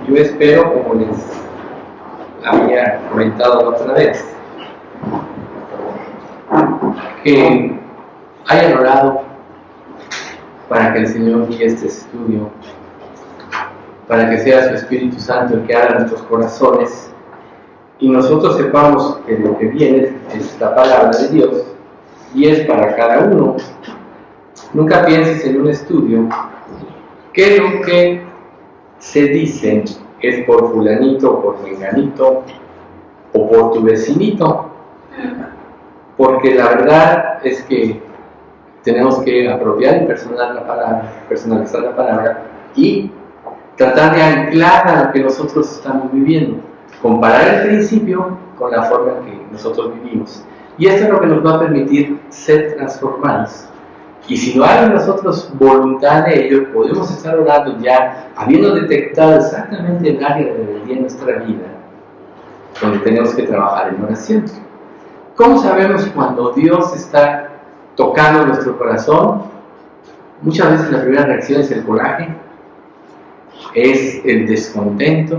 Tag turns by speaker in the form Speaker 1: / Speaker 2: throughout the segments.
Speaker 1: Yo espero, como les había comentado la otra vez, que hayan orado para que el Señor guíe este estudio, para que sea su Espíritu Santo el que abra nuestros corazones y nosotros sepamos que lo que viene es la palabra de Dios y es para cada uno. Nunca pienses en un estudio que lo que se dice es por fulanito o por menganito o por tu vecinito, porque la verdad es que tenemos que apropiar y personalizar la palabra y tratar de anclar a lo que nosotros estamos viviendo, comparar el principio con la forma en que nosotros vivimos. Y esto es lo que nos va a permitir ser transformados. Y si no hay en nosotros voluntad de ello, podemos estar orando ya, habiendo detectado exactamente el área de rebeldía en nuestra vida, donde tenemos que trabajar en oración. ¿Cómo sabemos cuando Dios está tocando nuestro corazón? Muchas veces la primera reacción es el coraje, es el descontento,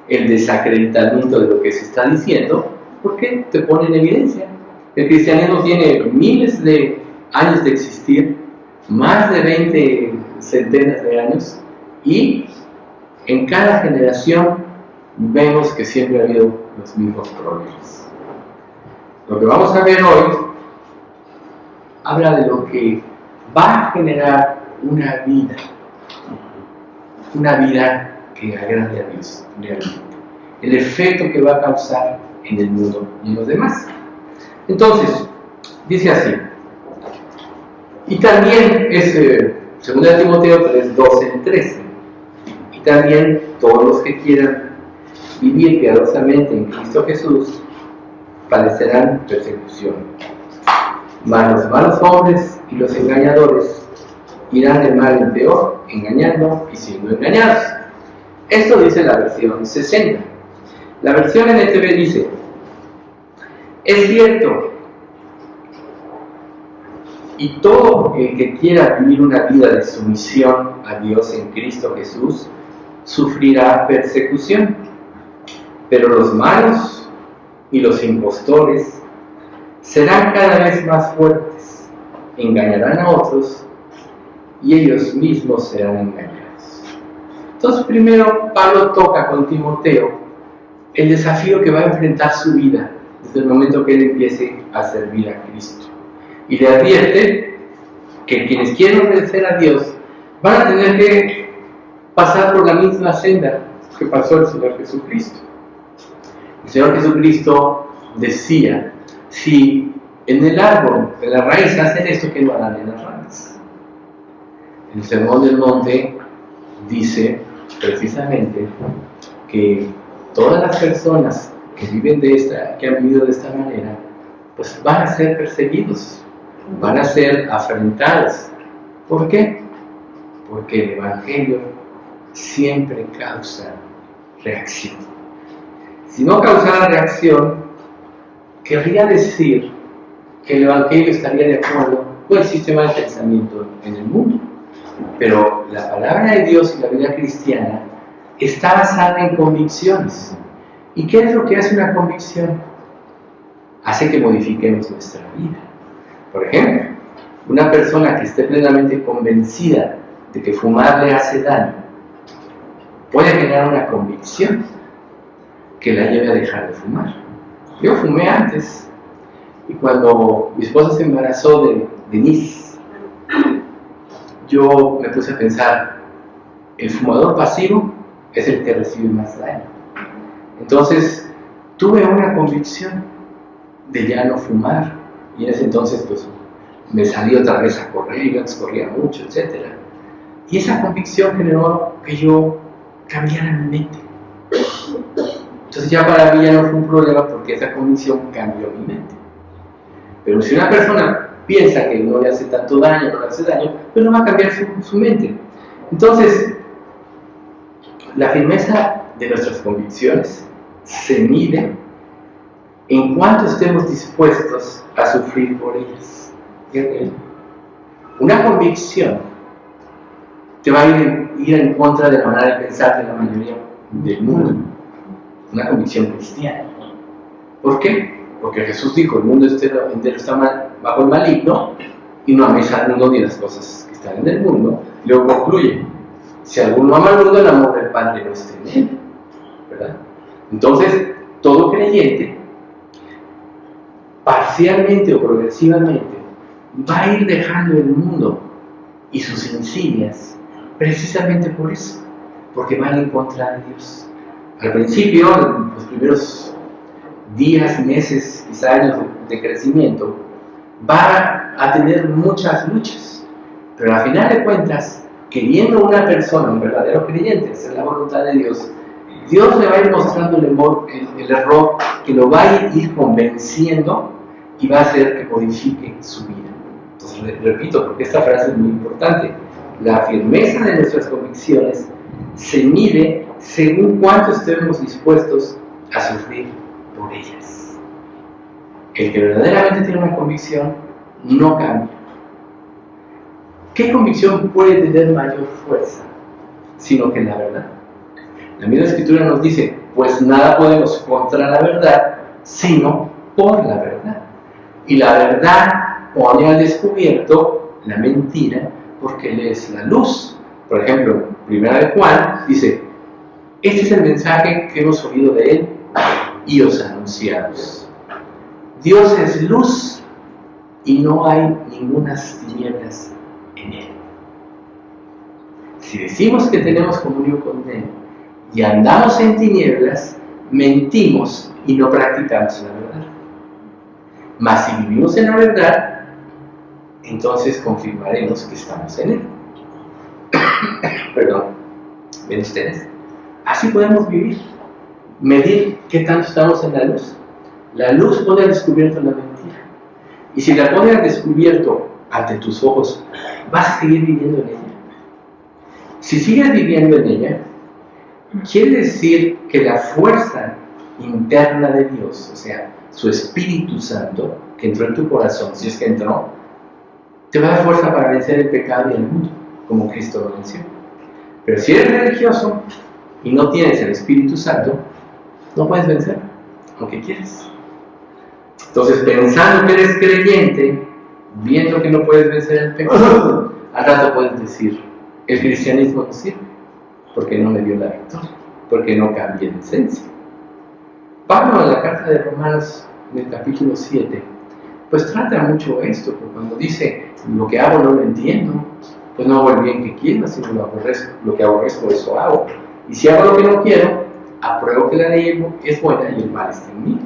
Speaker 1: el desacreditamiento de lo que se está diciendo, porque te pone en evidencia. El cristianismo tiene miles de años de existir, más de 20 centenas de años, y en cada generación vemos que siempre ha habido los mismos problemas. Lo que vamos a ver hoy habla de lo que va a generar una vida que agrade a Dios realmente, el efecto que va a causar en el mundo y en los demás. Entonces, dice así, y también es 2 Timoteo 3, 12 y 13, y también todos los que quieran vivir piadosamente en Cristo Jesús padecerán persecución. Mas los malos hombres y los engañadores irán de mal en peor, engañando y siendo engañados. Esto dice la versión 60. La versión NTV dice, es cierto, y todo el que quiera vivir una vida de sumisión a Dios en Cristo Jesús sufrirá persecución, pero los malos y los impostores serán cada vez más fuertes, engañarán a otros y ellos mismos serán engañados. Entonces primero Pablo toca con Timoteo el desafío que va a enfrentar su vida desde el momento que él empiece a servir a Cristo. Y le advierte que quienes quieren obedecer a Dios van a tener que pasar por la misma senda que pasó el Señor Jesucristo. El Señor Jesucristo decía, si en el árbol, en la raíz hacen esto, ¿qué no harán en las ramas? El Sermón del Monte dice precisamente que todas las personas que viven que han vivido de esta manera, pues van a ser perseguidos, van a ser afrentados. ¿Por qué? Porque el Evangelio siempre causa reacción. Si no causara reacción, querría decir que el Evangelio estaría de acuerdo con el sistema de pensamiento en el mundo. Pero la palabra de Dios y la vida cristiana está basada en convicciones. ¿Y qué es lo que hace una convicción? Hace que modifiquemos nuestra vida. Por ejemplo, una persona que esté plenamente convencida de que fumar le hace daño, puede generar una convicción que la lleve a dejar de fumar. Yo fumé antes, y cuando mi esposa se embarazó de Denise, yo me puse a pensar, el fumador pasivo es el que recibe más daño. Entonces, tuve una convicción de ya no fumar, y en ese entonces pues me salí otra vez a correr, y antes corría mucho, etc. Y esa convicción generó que yo cambiara mi mente. Entonces ya para mí ya no fue un problema porque esa convicción cambió mi mente. Pero si una persona piensa que no le hace tanto daño, no le hace daño, pues no va a cambiar su mente. Entonces, la firmeza de nuestras convicciones se mide en cuánto estemos dispuestos a sufrir por ellas. Una convicción te va a ir en contra de la manera de pensar de la mayoría del mundo, una convicción cristiana. ¿Por qué? Porque Jesús dijo, el mundo entero está bajo el maligno, y no améis al mundo ni las cosas que están en el mundo. Y luego concluye, si alguno ama al mundo, el amor del Padre no está en él, ¿verdad? Entonces, todo creyente, parcialmente o progresivamente, va a ir dejando el mundo y sus insignias, precisamente por eso, porque van en contra de Dios. Al principio, en los primeros días, meses, quizá años de crecimiento, va a tener muchas luchas, pero al final de cuentas, queriendo una persona, un verdadero creyente, hacer la voluntad de Dios, Dios le va a ir mostrando el error que lo va a ir convenciendo y va a hacer que modifique su vida. Entonces, repito, porque esta frase es muy importante, la firmeza de nuestras convicciones se mide según cuánto estemos dispuestos a sufrir por ellas. El que verdaderamente tiene una convicción no cambia. ¿Qué convicción puede tener mayor fuerza sino que la verdad? La misma Escritura nos dice, pues nada podemos contra la verdad sino por la verdad. Y la verdad pone al descubierto la mentira porque Él es la luz. Por ejemplo, 1 Juan dice, este es el mensaje que hemos oído de Él y os anunciamos. Dios es luz y no hay ningunas tinieblas en Él. Si decimos que tenemos comunión con Él y andamos en tinieblas, mentimos y no practicamos la verdad. Mas si vivimos en la verdad, entonces confirmaremos que estamos en Él. Perdón, ¿ven ustedes? Así podemos vivir, medir qué tanto estamos en la luz. La luz pone al descubierto la mentira. Y si la pone al descubierto ante tus ojos, vas a seguir viviendo en ella. Si sigues viviendo en ella, quiere decir que la fuerza interna de Dios, o sea, su Espíritu Santo, que entró en tu corazón, si es que entró, te va a dar fuerza para vencer el pecado y el mundo, como Cristo lo venció. Pero si eres religioso y no tienes el Espíritu Santo, no puedes vencer, aunque quieres. Entonces, pensando que eres creyente, viendo que no puedes vencer el pecado, al rato puedes decir, el cristianismo no sirve, porque no me dio la victoria, porque no cambié de esencia. Pablo, en la carta de Romanos, en el capítulo 7, pues trata mucho esto, porque cuando dice, lo que hago no lo entiendo, pues no hago el bien que quiero, sino lo que aborrezco, eso hago. Y si hago lo que no quiero, apruebo que la ley es buena y el mal está en mí.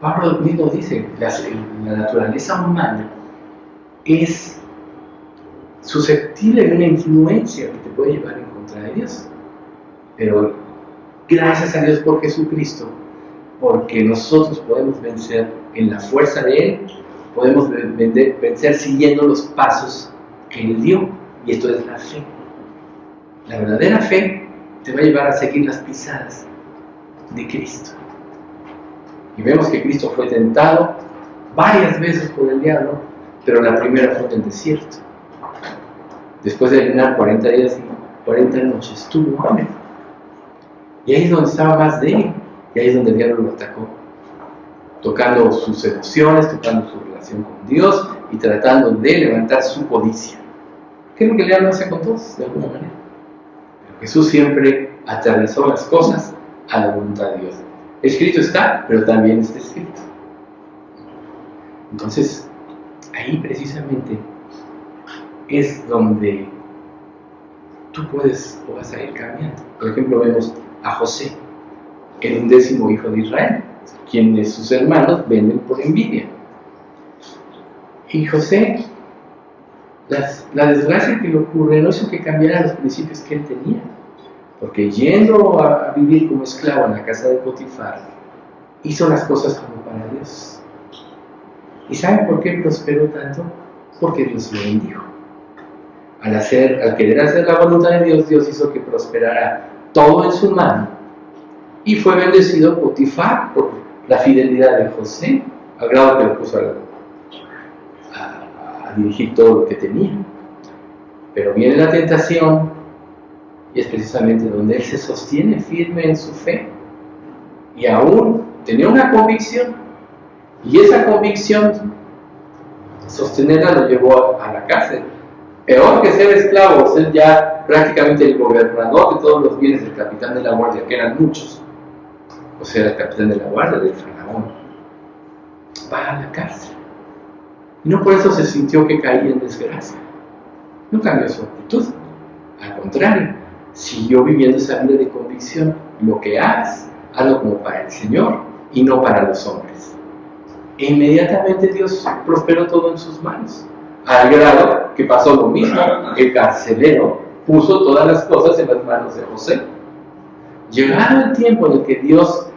Speaker 1: Pablo mismo dice, la naturaleza humana es susceptible de una influencia que te puede llevar en contra de Dios. Pero gracias a Dios por Jesucristo, porque nosotros podemos vencer en la fuerza de Él, podemos vencer siguiendo los pasos que Él dio, y esto es la fe. La verdadera fe te va a llevar a seguir las pisadas de Cristo. Y vemos que Cristo fue tentado varias veces por el diablo, pero la primera fue en el desierto. Después de ayunar 40 días y 40 noches, tuvo hambre. Y ahí es donde estaba más débil, y ahí es donde el diablo lo atacó, tocando sus emociones, tocando su relación con Dios y tratando de levantar su codicia. ¿Qué es lo que el diablo hace con todos? De alguna manera. Pero Jesús siempre aterrizó las cosas a la voluntad de Dios. Escrito está, pero también está escrito. Entonces, ahí precisamente es donde tú puedes o vas a ir cambiando. Por ejemplo, vemos a José, el 11º hijo de Israel, quienes sus hermanos venden por envidia. Y José, la desgracia que le ocurre no hizo que cambiara los principios que él tenía, porque yendo a vivir como esclavo en la casa de Potifar, hizo las cosas como para Dios. ¿Y saben por qué prosperó tanto? Porque Dios lo bendijo. Al querer hacer la voluntad de Dios, Dios hizo que prosperara todo en su mano. Y fue bendecido Potifar por la fidelidad de José, al grado que lo puso a dirigir todo lo que tenía. Pero viene la tentación Y es precisamente donde él se sostiene firme en su fe. Y aún tenía una convicción. Y esa convicción, sostenerla, lo llevó a la cárcel. Peor que ser esclavo, ser ya prácticamente el gobernador de todos los bienes del capitán de la guardia, que eran muchos. O sea, el capitán de la guardia del faraón. Va a la cárcel. Y no por eso se sintió que caía en desgracia. No cambió su actitud. Al contrario, siguió viviendo esa vida de convicción. Lo que hagas, hazlo como para el Señor y no para los hombres. E inmediatamente Dios prosperó todo en sus manos. Al grado que pasó lo mismo, el carcelero puso todas las cosas en las manos de José. Llegado el tiempo en el que Dios,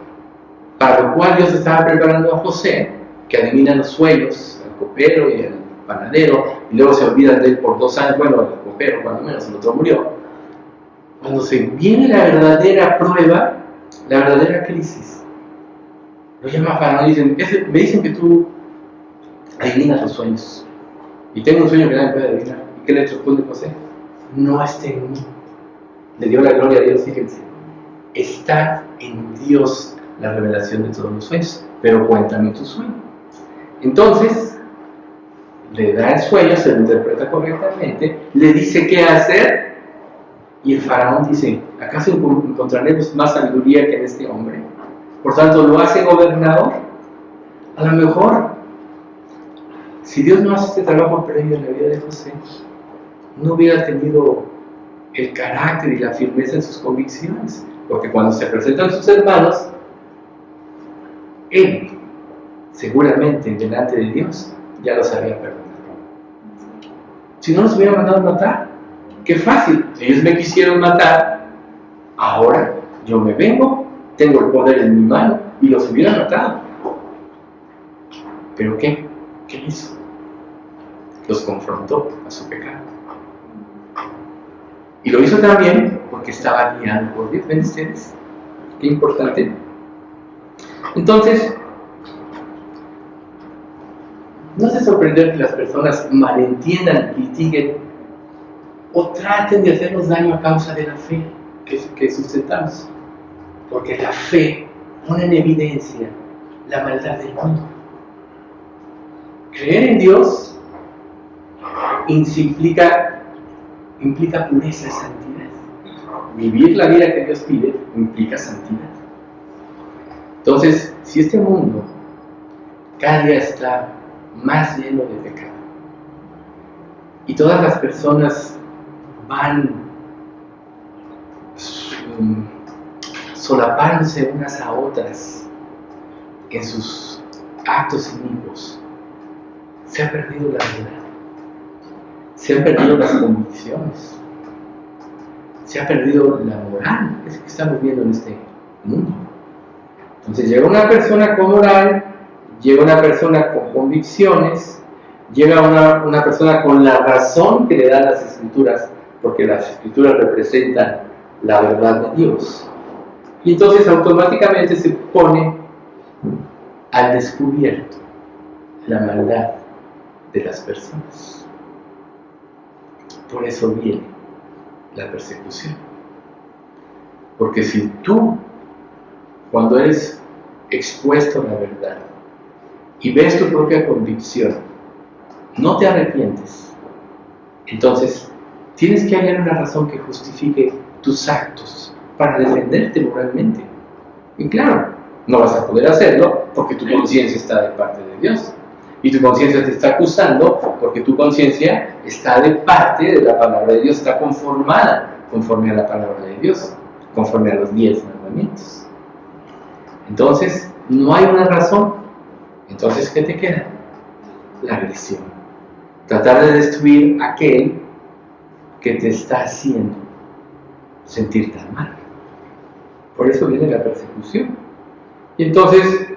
Speaker 1: para lo cual Dios estaba preparando a José, que adivina los sueños, al copero y al panadero, y luego se olvidan de él por 2 años, bueno, el copero cuando menos, el otro murió. Cuando se viene la verdadera prueba, la verdadera crisis, lo llama a Faraón y dicen, me dicen que tú adivinas los sueños. Y tengo un sueño que nadie puede adivinar. ¿Y qué le responde José? No está en mí. Le dio la gloria a Dios, fíjense. Está en Dios la revelación de todos los sueños. Pero cuéntame tu sueño. Entonces, le da el sueño, se lo interpreta correctamente, le dice qué hacer. Y el faraón dice, ¿acaso encontraremos más sabiduría que en este hombre? Por tanto, lo hace gobernador. A lo mejor, si Dios no hace este trabajo previo en la vida de José, no hubiera tenido el carácter y la firmeza en sus convicciones, porque cuando se presentan sus hermanos, él, seguramente delante de Dios, ya los había perdonado. Si no los hubiera mandado a matar, qué fácil, ellos me quisieron matar, ahora yo me vengo, tengo el poder en mi mano y los hubiera matado. ¿Pero qué? ¿Qué hizo? Los confrontó a su pecado. Y lo hizo también porque estaba guiado por Dios. ¿Ven ustedes? Qué importante. Entonces, no se sorprender que las personas malentiendan, critiguen o traten de hacernos daño a causa de la fe que sustentamos. Porque la fe pone en evidencia la maldad del mundo. Creer en Dios implica pureza y santidad. Vivir la vida que Dios pide implica santidad. Entonces, si este mundo cada día está más lleno de pecado y todas las personas van solapándose unas a otras en sus actos inicuos, se ha perdido la verdad, se han perdido las convicciones, se ha perdido la moral, es que estamos viendo en este mundo. Entonces llega una persona con moral, llega una persona con convicciones, llega una persona con la razón que le dan las Escrituras, porque las Escrituras representan la verdad de Dios. Y entonces automáticamente se pone al descubierto la maldad de las personas. Por eso viene la persecución. Porque si tú, cuando eres expuesto a la verdad y ves tu propia convicción, no te arrepientes, entonces tienes que hallar una razón que justifique tus actos para defenderte moralmente. Y claro, no vas a poder hacerlo porque tu conciencia está de parte de Dios. Y tu conciencia te está acusando porque tu conciencia está de parte de la palabra de Dios, está conformada conforme a la palabra de Dios, conforme a los 10 mandamientos. Entonces, no hay una razón. Entonces, ¿qué te queda? La agresión. Tratar de destruir aquel que te está haciendo sentir tan mal. Por eso viene la persecución. Y entonces,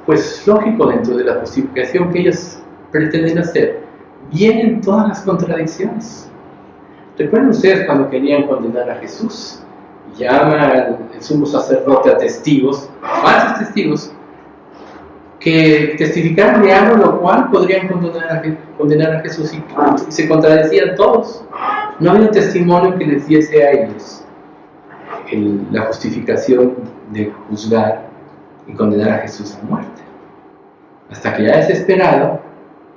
Speaker 1: pues lógico, dentro de la justificación que ellos pretenden hacer, vienen todas las contradicciones. ¿Recuerdan ustedes cuando querían condenar a Jesús? Llama el sumo sacerdote a testigos, falsos testigos, que testificaron de algo lo cual podrían condenar a Jesús, y se contradecían todos. No había un testimonio que les diese a ellos la justificación de juzgar y condenar a Jesús a muerte. Hasta que ya desesperado,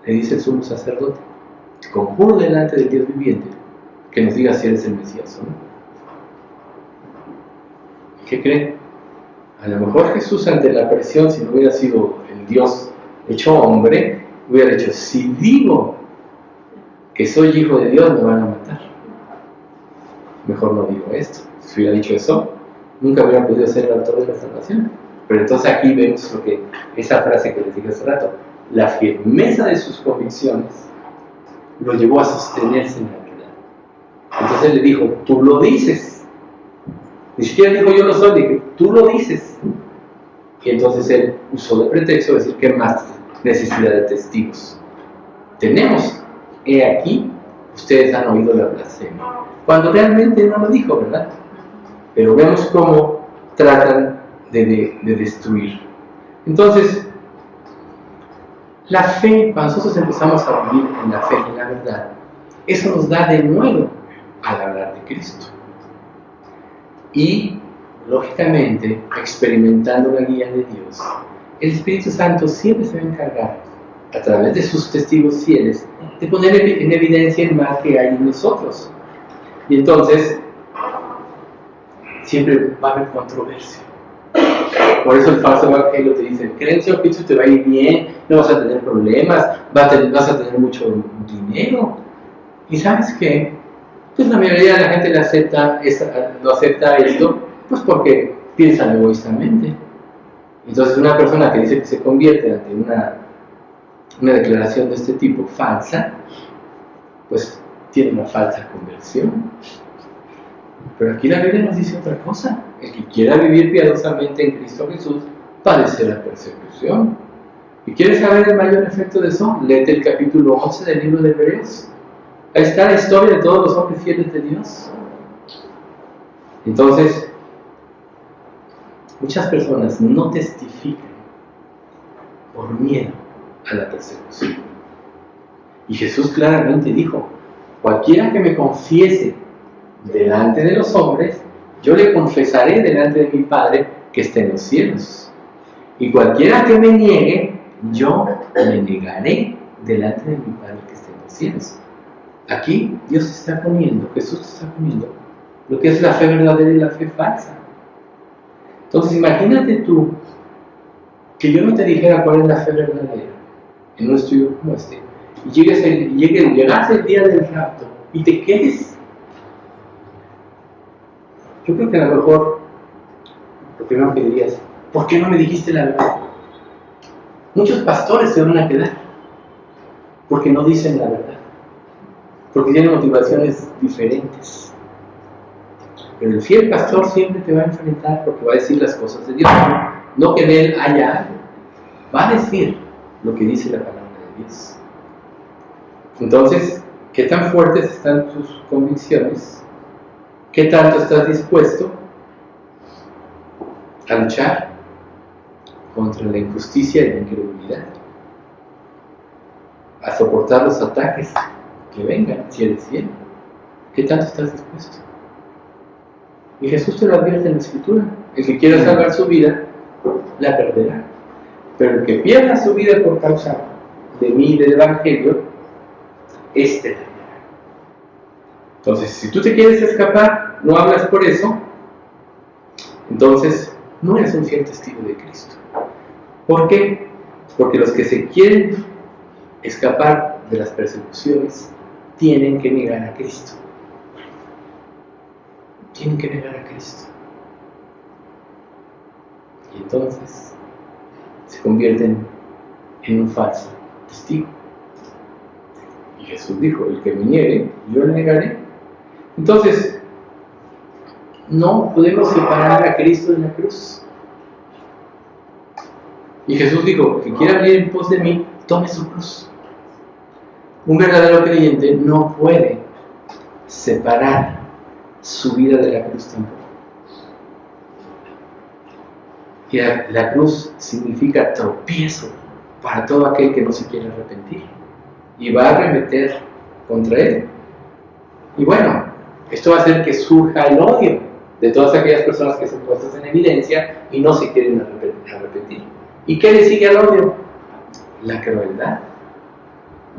Speaker 1: le dice el sumo sacerdote: conjuro delante del Dios viviente que nos diga si eres el Mesías o no. ¿Qué creen? A lo mejor Jesús, ante la presión, si no hubiera sido el Dios hecho hombre, hubiera dicho: si digo que soy hijo de Dios, me van a matar. Mejor no digo esto. Si hubiera dicho eso, nunca hubiera podido ser el autor de la salvación. Pero entonces aquí vemos esa frase que les dije hace rato: la firmeza de sus convicciones lo llevó a sostenerse en la verdad. Entonces le dijo: tú lo dices. Ni siquiera dijo: yo lo soy, dije: tú lo dices. Y entonces él usó de pretexto de decir: ¿qué más necesidad de testigos tenemos? He aquí, ustedes han oído la blasfemia. Cuando realmente no lo dijo, ¿verdad? Pero vemos cómo tratan de destruir. Entonces, la fe, cuando nosotros empezamos a vivir en la fe y en la verdad, eso nos da de nuevo al hablar de Cristo. Y, lógicamente, experimentando la guía de Dios, el Espíritu Santo siempre se va a encargar, a través de sus testigos fieles, de poner en evidencia el mal que hay en nosotros. Y entonces, siempre va a haber controversia. Por eso el falso evangelio te dice: cree en Señor Cristo, te va a ir bien, no vas a tener problemas, vas a tener mucho dinero. ¿Y sabes qué? Pues la mayoría de la gente lo acepta esto, pues porque piensan egoístamente. Entonces una persona que dice que se convierte ante una declaración de este tipo falsa, pues tiene una falsa conversión. Pero aquí la Biblia nos dice otra cosa: el que quiera vivir piadosamente en Cristo Jesús padecerá persecución. ¿Y quieres saber el mayor efecto de eso? Léete el capítulo 11 del libro de Hebreos. Ahí está la historia de todos los hombres fieles de Dios. Entonces, muchas personas no testifican por miedo a la persecución. Y Jesús claramente dijo: cualquiera que me confiese delante de los hombres, yo le confesaré delante de mi Padre que está en los cielos. Y cualquiera que me niegue, yo me negaré delante de mi Padre que está en los cielos. Aquí Dios está poniendo, Jesús está poniendo lo que es la fe verdadera y la fe falsa. Entonces imagínate tú que yo no te dijera cuál es la fe verdadera en un estudio como este, y llegas el día del rapto y te quedes. Yo creo que a lo mejor lo primero que dirías: ¿por qué no me dijiste la verdad? Muchos pastores se van a quedar porque no dicen la verdad, porque tienen motivaciones diferentes. Pero el fiel pastor siempre te va a enfrentar porque va a decir las cosas de Dios. No que de él haya algo, va a decir lo que dice la palabra de Dios. Entonces, ¿qué tan fuertes están tus convicciones? ¿Qué tanto estás dispuesto a luchar contra la injusticia y la incredulidad? A soportar los ataques que vengan, si eres fiel. ¿Qué tanto estás dispuesto? Y Jesús te lo advierte en la Escritura: el que quiera salvar su vida, la perderá. Pero el que pierda su vida por causa de mí y del Evangelio, este la hallará. Entonces, si tú te quieres escapar, no hablas por eso, entonces no eres un fiel testigo de Cristo. ¿Por qué? Porque los que se quieren escapar de las persecuciones tienen que negar a Cristo. Tienen que negar a Cristo. Y entonces se convierten en un falso testigo. Y Jesús dijo: el que me niegue, yo le negaré. Entonces, no podemos separar a Cristo de la cruz. Y Jesús dijo: el que quiera venir en pos de mí, tome su cruz. Un verdadero creyente no puede separar su vida de la cruz tampoco. Y la cruz significa tropiezo para todo aquel que no se quiere arrepentir y va a arremeter contra él. Y bueno, esto va a hacer que surja el odio de todas aquellas personas que son puestas en evidencia y no se quieren arrepentir. ¿Y qué le sigue al odio? La crueldad.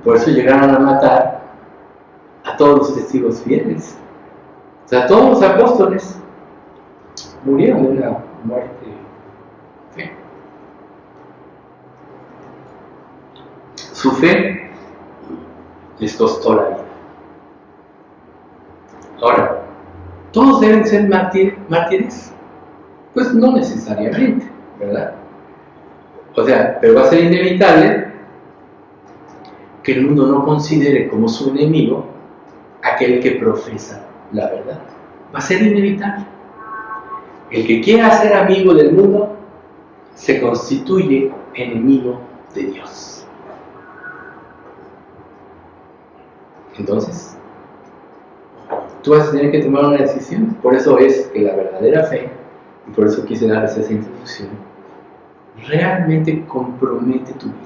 Speaker 1: Por eso llegaron a matar a todos los testigos fieles. O sea, todos los apóstoles murieron de una muerte fea. Su fe les costó la vida. Ahora, ¿todos deben ser mártires? Pues no necesariamente, ¿verdad? O sea, pero va a ser inevitable que el mundo no considere como su enemigo aquel que profesa la verdad. Va a ser inevitable. El que quiera ser amigo del mundo se constituye enemigo de Dios. Entonces, tú vas a tener que tomar una decisión. Por eso es que la verdadera fe, y por eso quise darles esa introducción, realmente compromete tu vida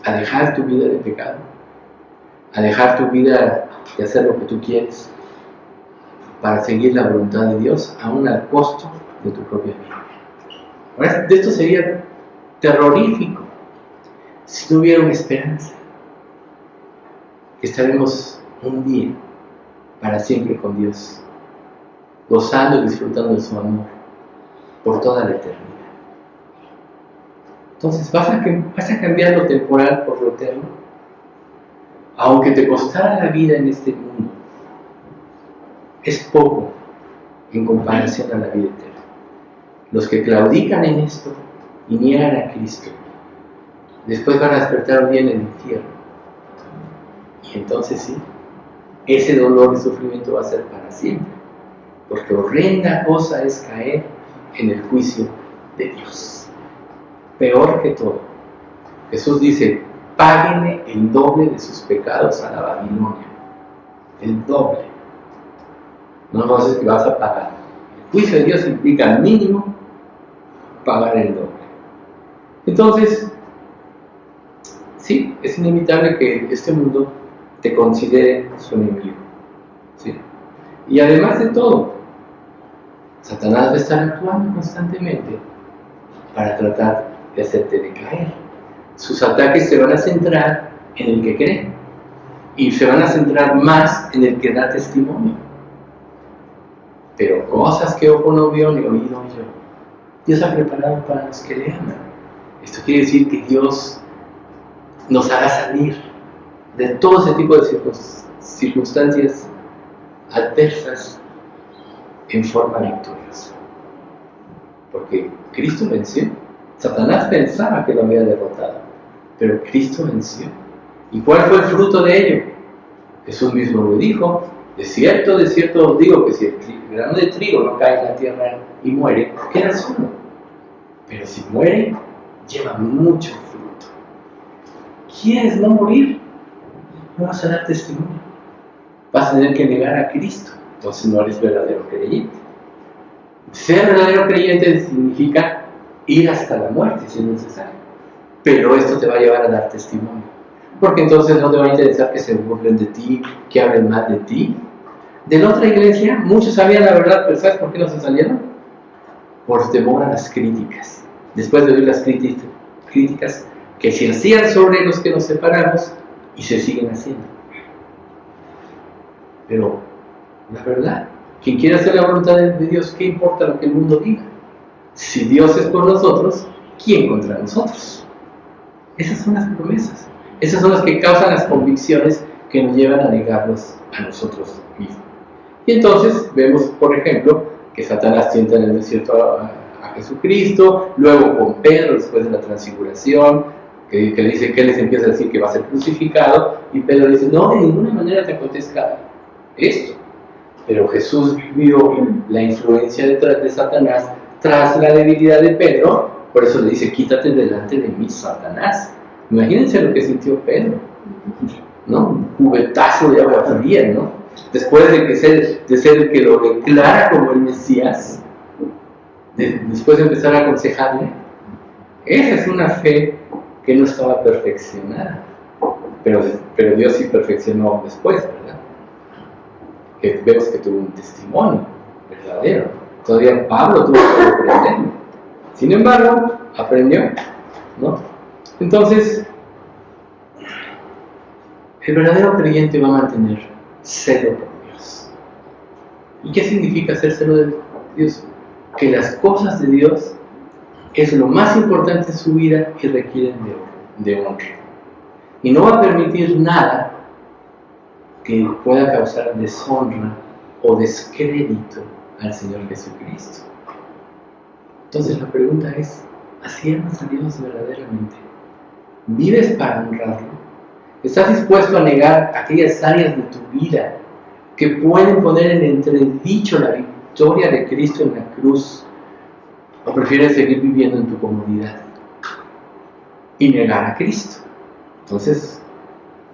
Speaker 1: a dejar tu vida de pecado, a dejar tu vida de hacer lo que tú quieres para seguir la voluntad de Dios, aún al costo de tu propia vida. Ahora, de esto sería terrorífico si no hubiera una esperanza. Estaremos un día para siempre con Dios, gozando y disfrutando de su amor por toda la eternidad. Entonces, ¿vas a cambiar lo temporal por lo eterno? Aunque te costara la vida en este mundo, es poco en comparación a la vida eterna. Los que claudican en esto y niegan a Cristo, después van a despertar un día en el infierno. Y entonces sí, ese dolor y sufrimiento va a ser para siempre, porque horrenda cosa es caer en el juicio de Dios. Peor que todo, Jesús dice: páguenle el doble de sus pecados a la Babilonia. El doble. No es que vas a pagar. El juicio de Dios implica al mínimo pagar el doble. Entonces, sí, es inevitable que este mundo te considere su enemigo, ¿sí? Y además de todo, Satanás va a estar actuando constantemente para tratar de hacerte decaer. Sus ataques se van a centrar en el que cree y se van a centrar más en el que da testimonio. Pero cosas que ojo no vio ni oído oyó, Dios ha preparado para los que le aman. Esto quiere decir que Dios nos hará salir de todo ese tipo de circunstancias adversas en forma victoriosa. Porque Cristo venció. Satanás pensaba que lo había derrotado, pero Cristo venció. ¿Y cuál fue el fruto de ello? Jesús mismo lo dijo: de cierto os digo que si el grano de trigo no cae en la tierra y muere, queda solo. Pero si muere, lleva mucho fruto. ¿Quieres no morir? No vas a dar testimonio. Vas a tener que negar a Cristo. Entonces no eres verdadero creyente. Ser verdadero creyente significa ir hasta la muerte si es necesario. Pero esto te va a llevar a dar testimonio. Porque entonces no te va a interesar que se burlen de ti, que hablen mal de ti. De la otra iglesia, muchos sabían la verdad, pero ¿sabes por qué no se salieron? Por temor a las críticas. Después de oír las críticas que se hacían sobre los que nos separamos y se siguen haciendo. Pero la verdad, quien quiera hacer la voluntad de Dios, ¿qué importa lo que el mundo diga? Si Dios es por nosotros, ¿quién contra nosotros? Esas son las promesas. Esas son las que causan las convicciones que nos llevan a negarnos a nosotros mismos. Y entonces vemos, por ejemplo, que Satanás tienta en el desierto a Jesucristo, luego con Pedro después de la transfiguración, que dice que él les empieza a decir que va a ser crucificado, y Pedro dice: no, de ninguna manera te acontezca esto. Pero Jesús vio la influencia detrás de Satanás tras la debilidad de Pedro, por eso le dice: quítate delante de mí, Satanás. Imagínense lo que sintió Pedro, ¿no? Un cubetazo de agua fría, ¿no? Después de ser el que lo declara como el Mesías, después de empezar a aconsejarle. Esa es una fe que no estaba perfeccionada. pero Dios sí perfeccionó después, ¿verdad? Que vemos que tuvo un testimonio verdadero. Todavía Pablo tuvo que aprenderlo. Sin embargo, aprendió, ¿no? Entonces, el verdadero creyente va a mantener celo por Dios. ¿Y qué significa ser celo de Dios? Que las cosas de Dios es lo más importante en su vida y requieren de honra. Y no va a permitir nada que pueda causar deshonra o descrédito al Señor Jesucristo. Entonces la pregunta es, ¿así amas a Dios verdaderamente? ¿Vives para honrarlo? ¿Estás dispuesto a negar aquellas áreas de tu vida que pueden poner en entredicho la victoria de Cristo en la cruz? ¿O prefieres seguir viviendo en tu comodidad y negar a Cristo? Entonces,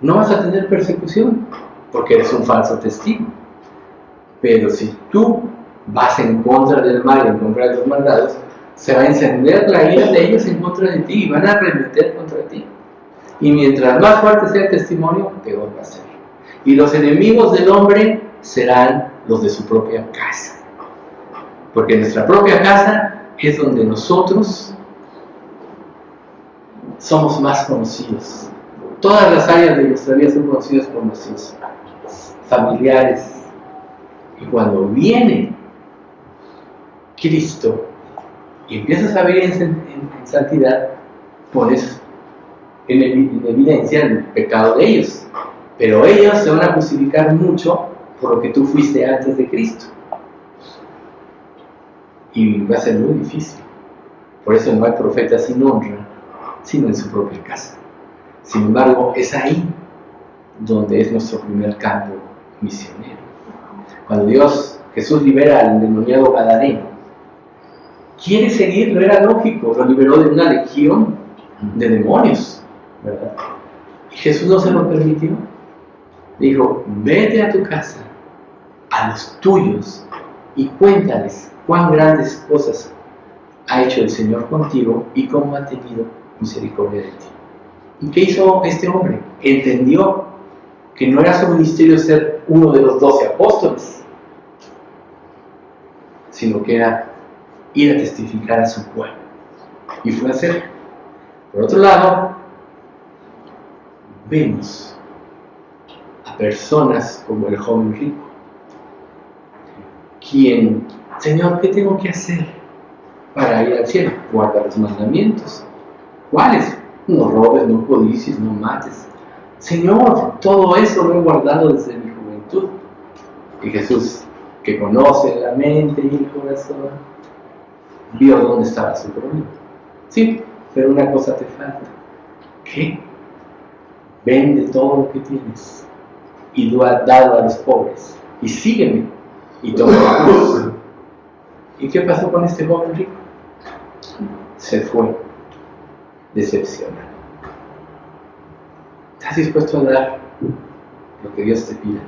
Speaker 1: no vas a tener persecución porque eres un falso testigo. Pero si tú vas en contra del mal y en contra de los malvados, se va a encender la ira de ellos en contra de ti y van a arremeter contra ti. Y mientras más fuerte sea el testimonio, peor va a ser. Y los enemigos del hombre serán los de su propia casa. Porque en nuestra propia casa es donde nosotros somos más conocidos. Todas las áreas de nuestra vida son conocidas por nuestros familiares. Y cuando viene Cristo y empiezas a vivir en santidad, pones en evidencia el pecado de ellos. Pero ellos se van a justificar mucho por lo que tú fuiste antes de Cristo. Y va a ser muy difícil. Por eso no hay profeta sin honra, sino en su propia casa. Sin embargo, es ahí donde es nuestro primer campo misionero. Cuando Jesús libera al endemoniado gadareno, quiere seguirlo, era lógico, lo liberó de una legión de demonios, ¿verdad? Y Jesús no se lo permitió. Dijo, vete a tu casa, a los tuyos, y cuéntales cuán grandes cosas ha hecho el Señor contigo y cómo ha tenido misericordia de ti. ¿Y qué hizo este hombre? Entendió que no era su ministerio ser uno de los 12 apóstoles, sino que era ir a testificar a su pueblo. Y fue a hacerlo. Por otro lado, vemos a personas como el joven rico, quien, Señor, ¿qué tengo que hacer para ir al cielo? Guarda los mandamientos. ¿Cuáles? No robes, no codicies, no mates. Señor, todo eso lo he guardado desde mi juventud. Y Jesús, que conoce la mente y el corazón, vio dónde estaba su problema. Sí, pero una cosa te falta. ¿Qué? Vende todo lo que tienes y dalo a los pobres. Y sígueme y toma la cruz. ¿Y qué pasó con este joven rico? Se fue decepcionado. ¿Estás dispuesto a dar lo que Dios te pida?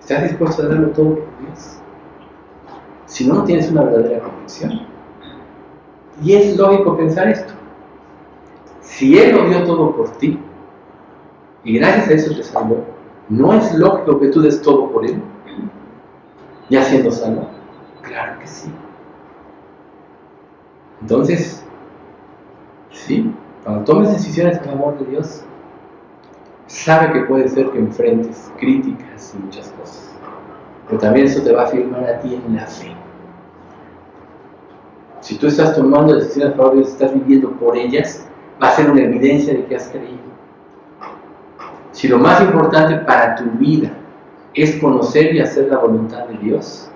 Speaker 1: ¿Estás dispuesto a darlo todo por Dios? Si no, no tienes una verdadera convicción. Y es lógico pensar esto. Si Él lo dio todo por ti, y gracias a eso te salvó, ¿no es lógico que tú des todo por Él? ¿Ya siendo salvo? Claro que sí. Entonces, sí, cuando tomes decisiones en favor de Dios, sabe que puede ser que enfrentes críticas y muchas cosas, pero también eso te va a afirmar a ti en la fe. Si tú estás tomando decisiones a favor de Dios, estás viviendo por ellas, va a ser una evidencia de que has creído. Si lo más importante para tu vida es conocer y hacer la voluntad de Dios,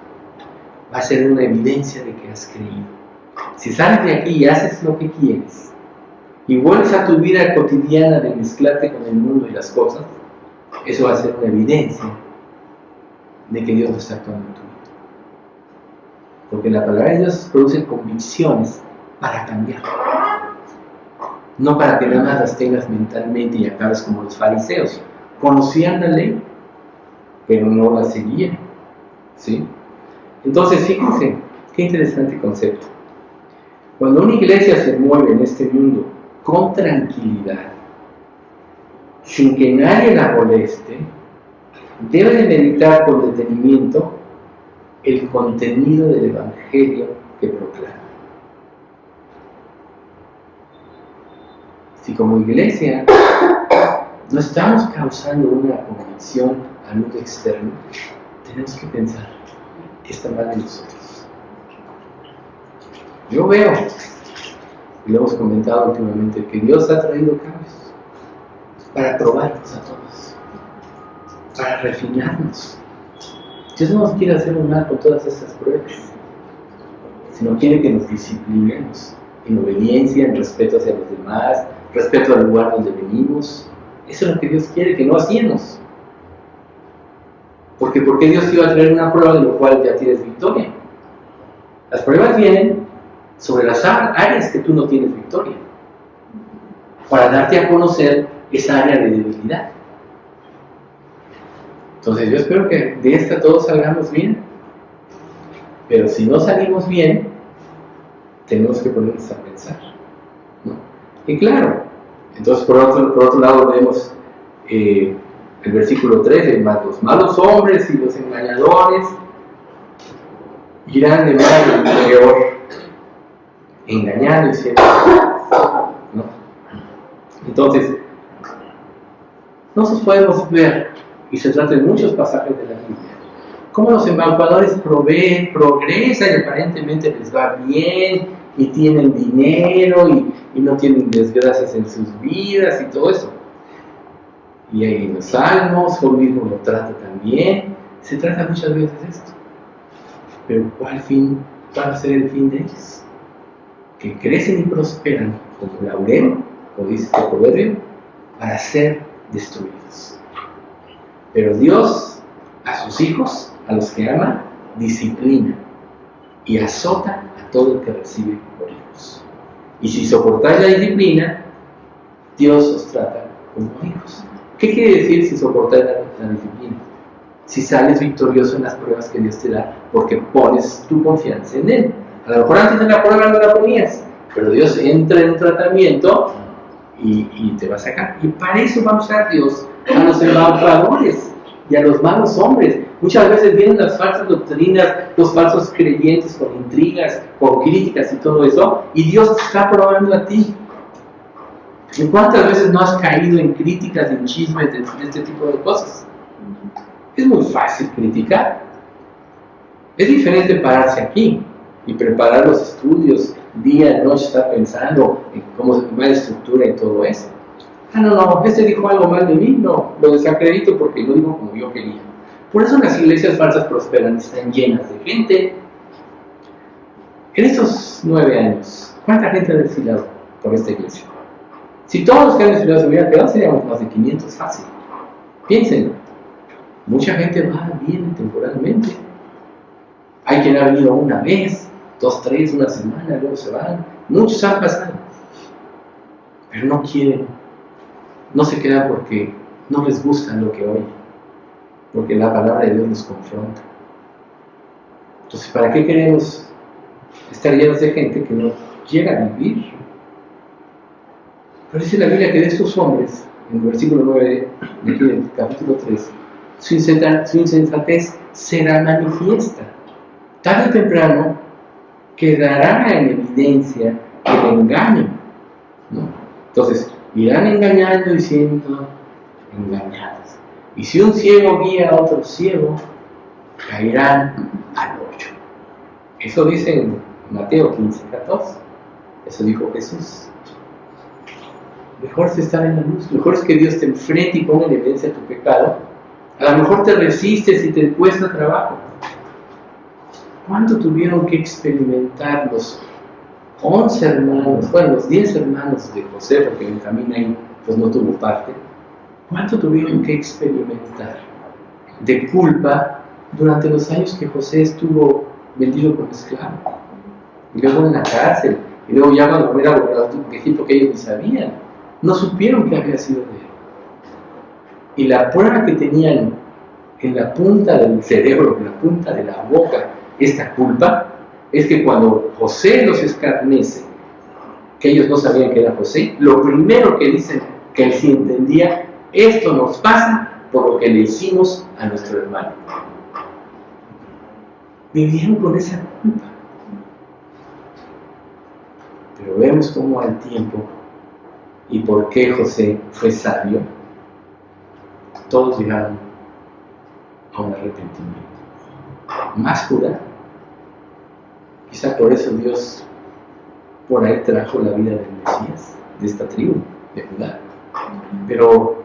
Speaker 1: va a ser una evidencia de que has creído. Si sales de aquí y haces lo que quieres, y vuelves a tu vida cotidiana de mezclarte con el mundo y las cosas, eso va a ser una evidencia de que Dios no está actuando en tu vida. Porque la palabra de Dios produce convicciones para cambiar, no para que nada más las tengas mentalmente y acabes como los fariseos. Conocían la ley, pero no la seguían, ¿sí? Entonces, fíjense, qué interesante concepto. Cuando una iglesia se mueve en este mundo con tranquilidad, sin que nadie la moleste, debe de meditar con detenimiento el contenido del Evangelio que proclama. Si como iglesia no estamos causando una convicción al mundo externo, tenemos que pensar qué está mal en nosotros. Yo veo, y lo hemos comentado últimamente, que Dios ha traído cambios para probarnos a todos, para refinarnos. Dios no nos quiere hacer un mal con todas estas pruebas, sino quiere que nos disciplinemos en obediencia, en respeto hacia los demás, respeto al lugar donde venimos. Eso es lo que Dios quiere, que no hacíamos. Porque ¿por qué Dios te iba a traer una prueba de lo cual ya tienes victoria? Las pruebas vienen sobre las áreas que tú no tienes victoria, para darte a conocer esa área de debilidad. Entonces yo espero que de esta todos salgamos bien, pero si no salimos bien, tenemos que ponernos a pensar, ¿no? Y claro, entonces por otro lado vemos el versículo 13, los malos hombres y los engañadores irán de mal en peor, engañando y siendo, ¿no? Entonces, nosotros podemos ver, y se trata de muchos pasajes de la Biblia, cómo los embaucadores progresan y aparentemente les va bien, y tienen dinero, y no tienen desgracias en sus vidas y todo eso. Y ahí en los Salmos, Job mismo lo trata también. Se trata muchas veces de esto. Pero ¿cuál va a ser el fin de ellos? Que crecen y prosperan como laurel, como dice este proverbio, para ser destruidos. Pero Dios a sus hijos, a los que ama, disciplina y azota a todo el que recibe por hijos. Y si soportáis la disciplina, Dios os trata como hijos. ¿Qué quiere decir si soportáis la disciplina? Si sales victorioso en las pruebas que Dios te da, porque pones tu confianza en Él. A lo mejor antes de la prueba no la ponías, pero Dios entra en un tratamiento y te va a sacar. Y para eso va a usar Dios a los embaucadores y a los malos hombres. Muchas veces vienen las falsas doctrinas, los falsos creyentes con intrigas, con críticas y todo eso, y Dios te está probando a ti. ¿Y cuántas veces no has caído en críticas, en chismes de este tipo de cosas? Es muy fácil criticar. Es diferente pararse aquí y preparar los estudios, día y noche estar pensando en cómo se va la estructura y todo eso. No, este dijo algo mal de mí, no, lo desacredito porque lo digo como yo quería. Por eso las iglesias falsas prosperan, están llenas de gente. En estos 9 años, ¿cuánta gente ha desfilado por esta iglesia? Si todos los que han desfilado se hubieran quedado, seríamos más de 500 fácil. Piensen, mucha gente va, viene temporalmente. Hay quien ha venido una vez, 2, 3, una semana, luego se van. Muchos han pasado, pero no quieren, no se quedan porque no les gusta lo que oyen, porque la palabra de Dios nos confronta. Entonces, ¿para qué queremos estar llenos de gente que no quiera vivir? Pero dice la Biblia que de estos hombres, en el versículo 9 del capítulo 3, su insensatez será manifiesta. Tarde o temprano quedará en evidencia el engaño, ¿no? Entonces, irán engañando y siendo engañados. Y si un ciego guía a otro ciego, caerán al hoyo. Eso dice en Mateo 15:14. Eso dijo Jesús. Mejor es estar en la luz, mejor es que Dios te enfrente y ponga en evidencia tu pecado. A lo mejor te resistes y te cuesta trabajo. ¿Cuánto tuvieron que experimentar los 11 hermanos, los 10 hermanos de José, porque Benjamín ahí pues no tuvo parte? ¿Cuánto tuvieron que experimentar de culpa durante los años que José estuvo vendido como esclavo? Y luego en la cárcel, y luego ya cuando era gobernador de Egipto, que ellos ni sabían, no supieron que había sido de él. Y la prueba que tenían en la punta del cerebro, en la punta de la boca, esta culpa, es que cuando José los escarnece, que ellos no sabían que era José, lo primero que dicen, que él sí entendía, esto nos pasa por lo que le hicimos a nuestro hermano. Vivieron con esa culpa. Pero vemos cómo al tiempo, y por qué José fue sabio, todos llegaron a un arrepentimiento. Más Judá. Quizá por eso Dios por ahí trajo la vida del Mesías, de esta tribu, de Judá. Pero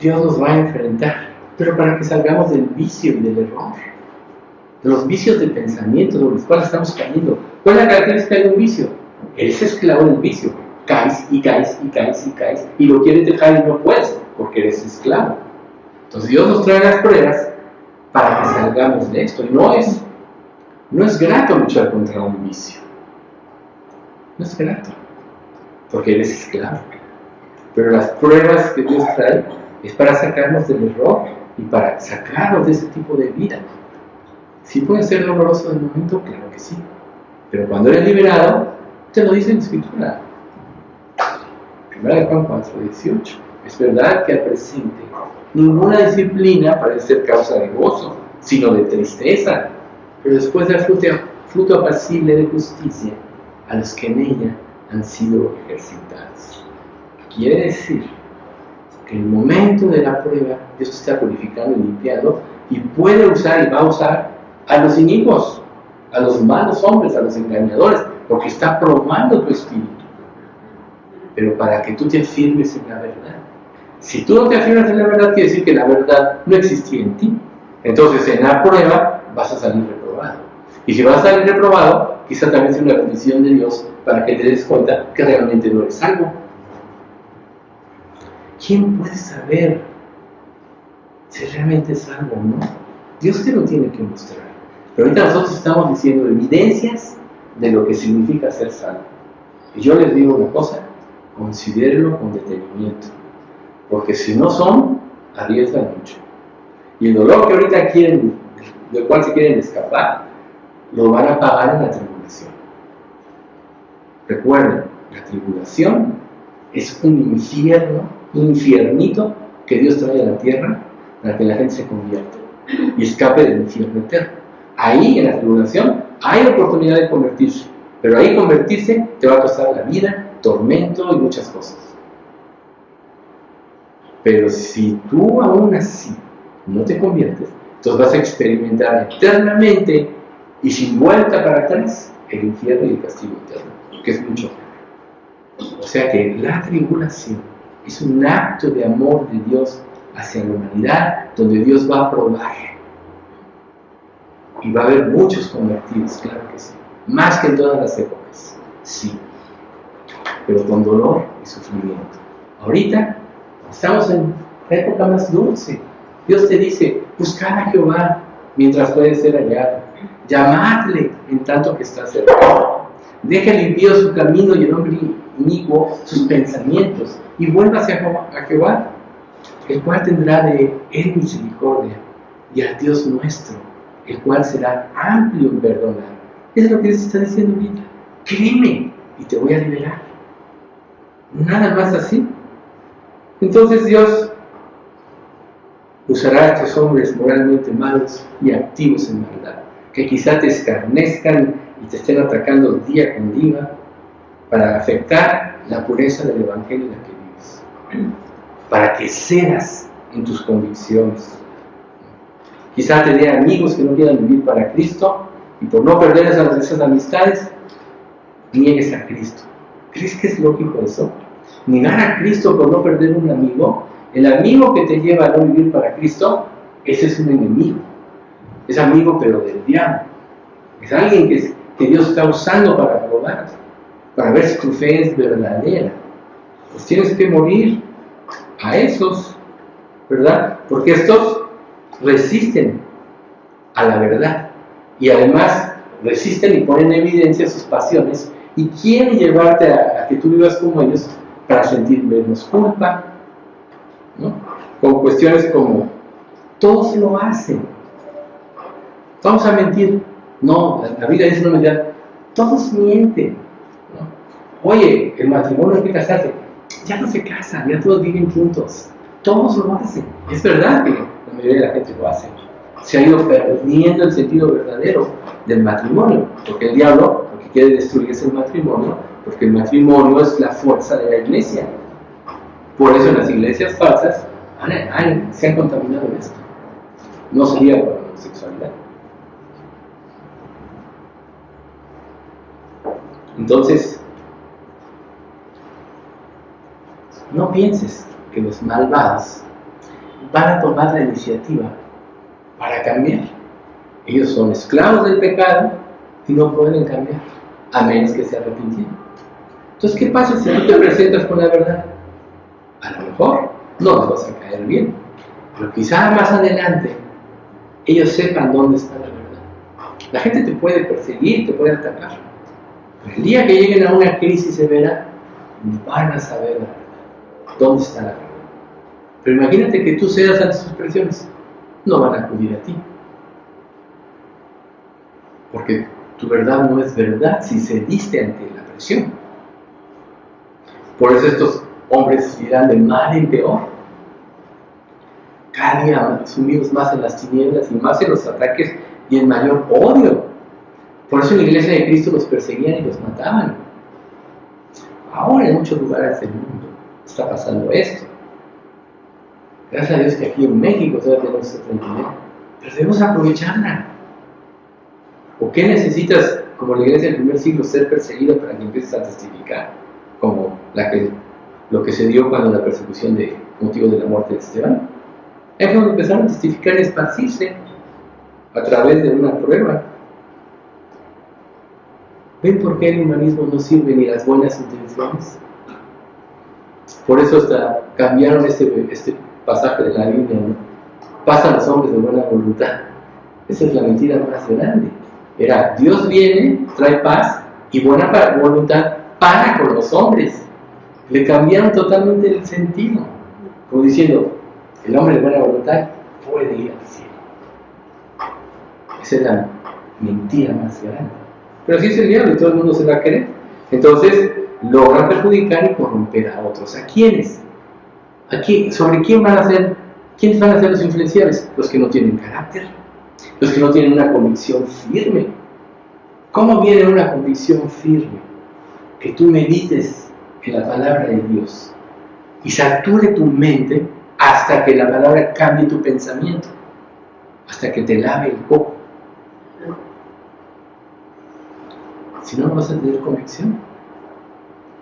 Speaker 1: Dios nos va a enfrentar, pero para que salgamos del vicio y del error, de los vicios de pensamiento de los cuales estamos cayendo. ¿Cuál es la característica de un vicio? Eres esclavo del vicio. Caes y caes y caes y caes y lo quieres dejar y no puedes porque eres esclavo. Entonces Dios nos trae las pruebas para que salgamos de esto. Y no es grato luchar contra un vicio. No es grato, porque eres esclavo. Pero las pruebas que Dios trae es para sacarnos del error y para sacarnos de ese tipo de vida. ¿Sí puede ser doloroso en el momento? Claro que sí. Pero cuando eres liberado, te lo dice en la Escritura. 1 Juan 4:18. Es verdad que al presente ninguna disciplina parece ser causa de gozo, sino de tristeza, pero después da fruto apacible de justicia a los que en ella han sido ejercitados. Quiere decir que en el momento de la prueba Dios está purificando y limpiando y puede usar y va a usar a los inicuos, a los malos hombres, a los engañadores, porque está probando tu espíritu. Pero para que tú te afirmes en la verdad. Si tú no te afirmas en la verdad, quiere decir que la verdad no existía en ti. Entonces en la prueba vas a salir reprobado. Y si vas a salir reprobado, quizá también sea una bendición de Dios para que te des cuenta que realmente no eres salvo. ¿Quién puede saber si realmente es salvo o no? Dios te lo tiene que mostrar. Pero ahorita nosotros estamos diciendo evidencias de lo que significa ser salvo. Y yo les digo una cosa, considérenlo con detenimiento. Porque si no son, arriesgan mucho. Y el dolor que ahorita quieren, del cual se quieren escapar, lo van a pagar en la tribulación. Recuerden, la tribulación es un infierno, un infiernito que Dios trae a la tierra para que la gente se convierta y escape del infierno eterno. Ahí en la tribulación hay oportunidad de convertirse, pero ahí convertirse te va a costar la vida, tormento y muchas cosas. Pero si tú aún así no te conviertes, entonces vas a experimentar eternamente y sin vuelta para atrás el infierno y el castigo eterno, que es mucho peor. O sea que la tribulación es un acto de amor de Dios hacia la humanidad, donde Dios va a probar. Y va a haber muchos convertidos, claro que sí. Más que en todas las épocas, sí. Pero con dolor y sufrimiento. Ahorita estamos en la época más dulce. Dios te dice, buscad a Jehová mientras puede ser hallado. Llamadle en tanto que está cercano. Deja limpio su camino y el hombre inicuo sus pensamientos. Y vuélvase a Jehová, el cual tendrá de él misericordia, y a Dios nuestro, el cual será amplio en perdonar. Eso es lo que Dios está diciendo ahorita. Créeme y te voy a liberar. Nada más así. Entonces Dios usará a estos hombres moralmente malos y activos en maldad, que quizá te escarnezcan y te estén atacando día con día para afectar la pureza del Evangelio en el que vives, para que cedas en tus convicciones. Quizá te dé amigos que no quieran vivir para Cristo y por no perder esas amistades, niegues a Cristo. ¿Crees que es lógico eso? Negar a Cristo por no perder un amigo. El amigo que te lleva a no vivir para Cristo, ese es un enemigo. Es amigo pero del diablo. Es alguien que Dios está usando para probar, para ver si tu fe es verdadera. Pues tienes que morir a esos, ¿verdad? Porque estos resisten a la verdad y además resisten y ponen en evidencia sus pasiones y quieren llevarte a que tú vivas como ellos para sentir menos culpa, ¿no? Con cuestiones como todos lo hacen, vamos a mentir, no, la Biblia dice una mentira, todos mienten, ¿no? Oye, el matrimonio hay que casarse, ya no se casan, ya todos viven juntos. Todos lo hacen. Es verdad que la mayoría de la gente lo hace. Se ha ido perdiendo el sentido verdadero del matrimonio, porque el diablo lo que quiere destruir es el matrimonio, porque el matrimonio es la fuerza de la iglesia. Por eso en las iglesias falsas se han contaminado en esto. No sería por la homosexualidad. Entonces, no pienses que los malvados van a tomar la iniciativa para cambiar. Ellos son esclavos del pecado y no pueden cambiar, a menos que se arrepintieran. Entonces, ¿qué pasa si tú te presentas con la verdad? A lo mejor no les vas a caer bien, pero quizá más adelante ellos sepan dónde está la verdad. La gente te puede perseguir, te puede atacar, pero el día que lleguen a una crisis severa, van a saber la verdad, dónde está la verdad. Pero imagínate que tú cedas ante sus presiones, no van a acudir a ti, porque tu verdad no es verdad si cediste ante la presión. Por eso estos hombres irán de mal en peor, cada día sumidos más en las tinieblas y más en los ataques y en mayor odio. Por eso en la iglesia de Cristo los perseguían y los mataban. Ahora en muchos lugares del mundo está pasando esto. Gracias a Dios que aquí en México todavía tenemos esta tranquilidad, pero debemos aprovecharla. ¿O qué necesitas, como la iglesia del primer siglo, ser perseguido para que empieces a testificar? Como lo que se dio cuando la persecución de motivo de la muerte de Esteban. Es cuando empezaron a testificar y esparcirse a través de una prueba. ¿Ven por qué el humanismo no sirve ni las buenas intenciones? Por eso hasta cambiaron este pasaje de la Biblia, ¿no? Pasan los hombres de buena voluntad. Esa es la mentira más grande. Era, Dios viene, trae paz y buena voluntad para con los hombres. Le cambiaron totalmente el sentido, como diciendo, el hombre de buena voluntad puede ir al cielo. Esa es la mentira más grande. Pero así es el diablo y todo el mundo se va a querer. Entonces logran perjudicar y corromper a otros. ¿A quiénes? ¿Sobre quién van a ser? ¿Quiénes van a ser los influenciables? Los que no tienen carácter, los que no tienen una convicción firme. ¿Cómo viene una convicción firme? Que tú medites en la palabra de Dios y sature tu mente hasta que la palabra cambie tu pensamiento, hasta que te lave el coco. Si no, no vas a tener convicción.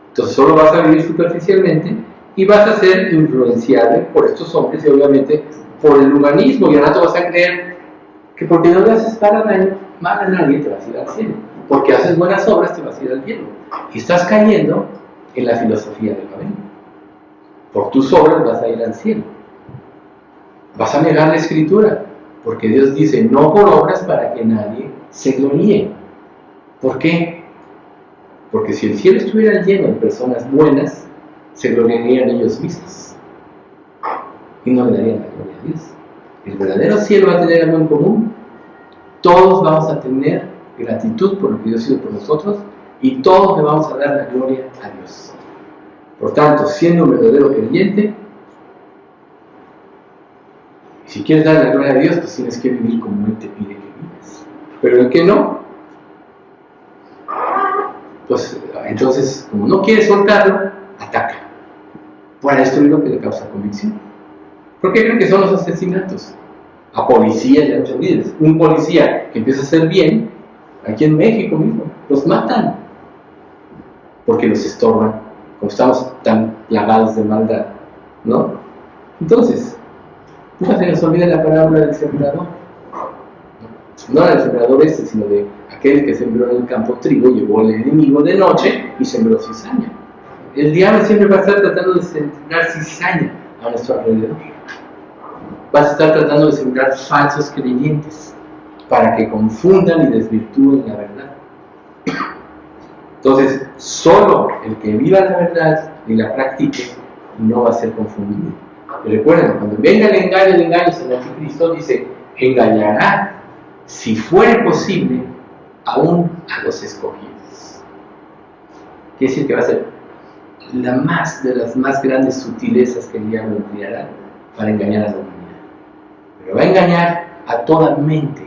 Speaker 1: Entonces solo vas a vivir superficialmente y vas a ser influenciable por estos hombres y obviamente por el humanismo. Y al rato vas a creer que porque no le haces mal a nadie te vas a ir al cielo. Porque haces buenas obras te vas a ir al cielo. Y estás cayendo en la filosofía del Babel. Por tus obras vas a ir al cielo. Vas a negar la Escritura, porque Dios dice, no por obras para que nadie se gloríe. ¿Por qué? Porque si el cielo estuviera lleno de personas buenas, se gloriarían ellos mismos y no le darían la gloria a Dios. El verdadero cielo va a tener algo en común. Todos vamos a tener gratitud por lo que Dios hizo por nosotros y todos le vamos a dar la gloria a Dios. Por tanto, siendo un verdadero creyente, si quieres dar la gloria a Dios, pues tienes que vivir como Él te pide que vivas. Pero el que no, pues entonces, como no quiere soltarlo, ataca para destruir lo que le causa convicción. ¿Por qué creen que son los asesinatos? A policías y a muchos líderes. Un policía que empieza a hacer bien, aquí en México mismo, los matan porque los estorban, como estamos tan plagados de maldad, ¿no? Entonces, nunca se nos olvida la parábola del sembrador. No del sembrador sino de aquel que sembró en el campo trigo, llegó el enemigo de noche y sembró cizaña. El diablo siempre va a estar tratando de sembrar cizaña a nuestro alrededor. Va a estar tratando de sembrar falsos creyentes para que confundan y desvirtúen la verdad. Entonces, solo el que viva la verdad y la practique no va a ser confundido. Y recuerden, cuando venga el engaño en el anticristo, dice, engañará, si fuere posible, aún a los escogidos. Quiere decir que va a ser de las más grandes sutilezas que el diablo empleará para engañar a la humanidad. Pero va a engañar a toda mente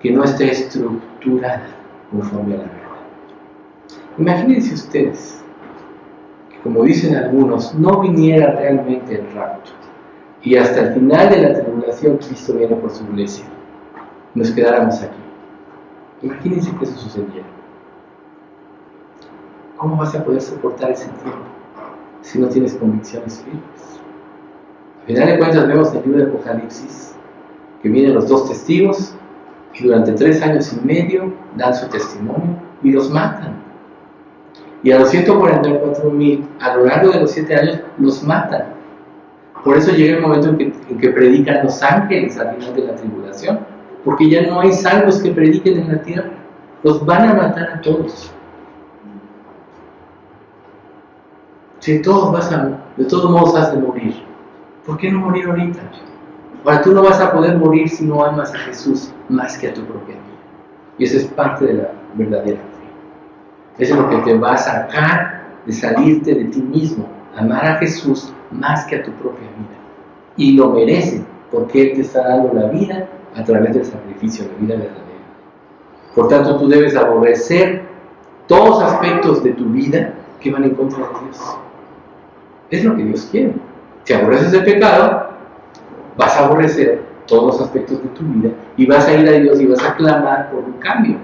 Speaker 1: que no esté estructurada conforme a la verdad. Imagínense ustedes que, como dicen algunos, no viniera realmente el rapto y hasta el final de la tribulación Cristo viene por su iglesia. Nos quedáramos aquí. Imagínense que eso sucediera. ¿Cómo vas a poder soportar ese tiempo si no tienes convicciones firmes? Al final de cuentas vemos en el libro de Apocalipsis que vienen los dos testigos y durante 3 años y medio dan su testimonio y los matan. Y a los 144,000 a lo largo de los 7 años los matan. Por eso llega el momento en que predican los ángeles al final de la tribulación, porque ya no hay salvos que prediquen en la tierra. Los van a matar a todos. Si de todos modos has de morir, ¿por qué no morir ahorita? Ahora tú no vas a poder morir si no amas a Jesús más que a tu propia vida. Y eso es parte de la verdadera fe. Eso es lo que te va a sacar de salirte de ti mismo, amar a Jesús más que a tu propia vida. Y lo merece, porque Él te está dando la vida a través del sacrificio, la vida verdadera. Por tanto, tú debes aborrecer todos los aspectos de tu vida que van en contra de Dios. Es lo que Dios quiere. Si aborreces el pecado, vas a aborrecer todos los aspectos de tu vida y vas a ir a Dios y vas a clamar por un cambio.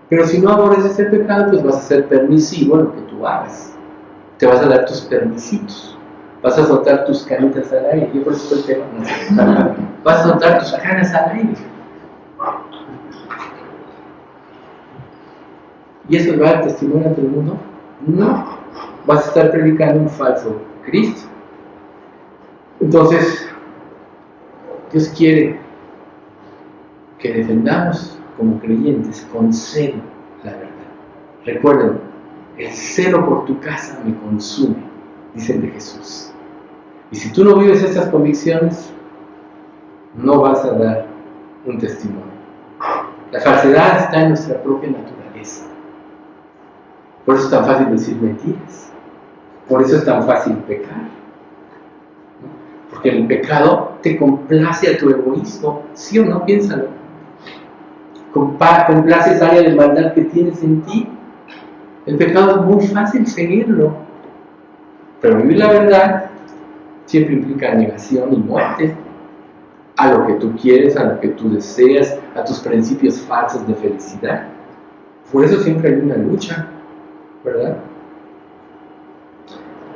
Speaker 1: Pero si no aborreces el pecado, pues vas a ser permisivo en lo que tú hagas. Te vas a dar tus permisitos. Vas a soltar tus canitas al aire. Yo por eso el tema. Vas a soltar tus canas al aire. ¿Y eso va a dar testimonio ante el mundo? No. Vas a estar predicando un falso Cristo. Entonces, Dios quiere que defendamos como creyentes con celo la verdad. Recuerden, el celo por tu casa me consume, dice el de Jesús. Y si tú no vives estas convicciones, no vas a dar un testimonio. La falsedad está en nuestra propia naturaleza. Por eso es tan fácil decir mentiras. Por eso es tan fácil pecar. Porque el pecado te complace a tu egoísmo. ¿Sí o no? Piénsalo. Complace esa área de maldad que tienes en ti. El pecado es muy fácil seguirlo. Pero vivir la verdad siempre implica negación y muerte a lo que tú quieres, a lo que tú deseas, a tus principios falsos de felicidad. Por eso siempre hay una lucha, ¿verdad?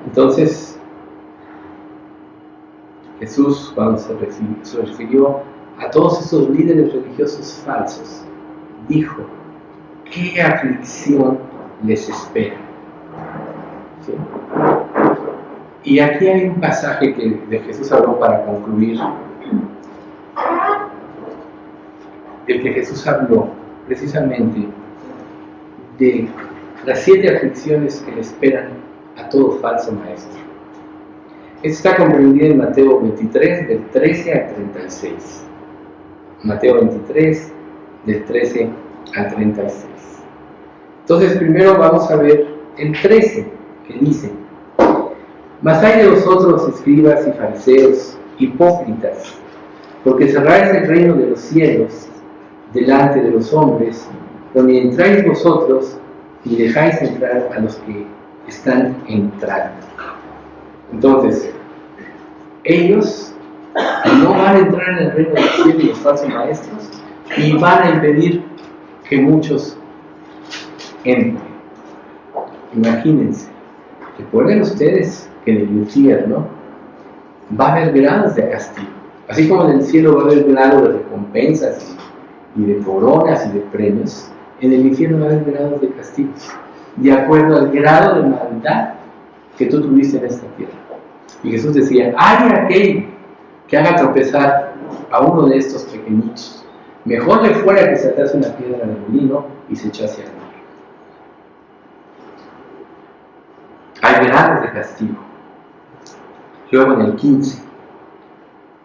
Speaker 1: Entonces, Jesús, cuando se refirió a todos esos líderes religiosos falsos, dijo: ¿qué aflicción les espera? ¿Sí? Y aquí hay un pasaje que de Jesús habló para concluir, del que Jesús habló precisamente de las 7 aflicciones que le esperan a todo falso maestro. Esto está comprendido en Mateo 23, del 13 al 36. Mateo 23, del 13 al 36. Entonces, primero vamos a ver el 13, que dice: Mas hay de vosotros, escribas y fariseos, hipócritas, porque cerráis el reino de los cielos delante de los hombres, donde entráis vosotros y dejáis entrar a los que están entrando. Entonces, ellos no van a entrar en el reino de los cielos, los falsos maestros, y van a impedir que muchos entren. Imagínense, recuerden ustedes que en el infierno va a haber grados de castigo. Así como en el cielo va a haber grados de recompensas y de coronas y de premios, en el infierno va a haber grados de castigos, de acuerdo al grado de maldad que tú tuviste en esta tierra. Y Jesús decía: hay aquel que haga tropezar a uno de estos pequeñitos, mejor le fuera que se atase una piedra de molino y se echase al mar. Hay grados de castigo. Luego en el 15: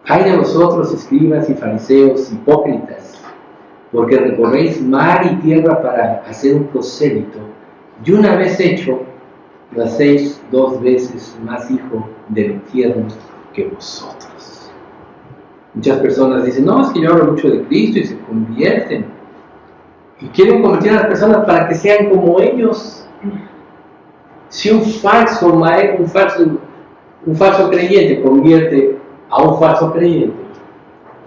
Speaker 1: hay de vosotros, escribas y fariseos, hipócritas, porque recorréis mar y tierra para hacer un prosélito, y una vez hecho, lo hacéis 2 veces más hijo del infierno que vosotros. Muchas personas dicen, no, es que yo hablo mucho de Cristo y se convierten. Y quieren convertir a las personas para que sean como ellos. Si un falso creyente convierte a un falso creyente,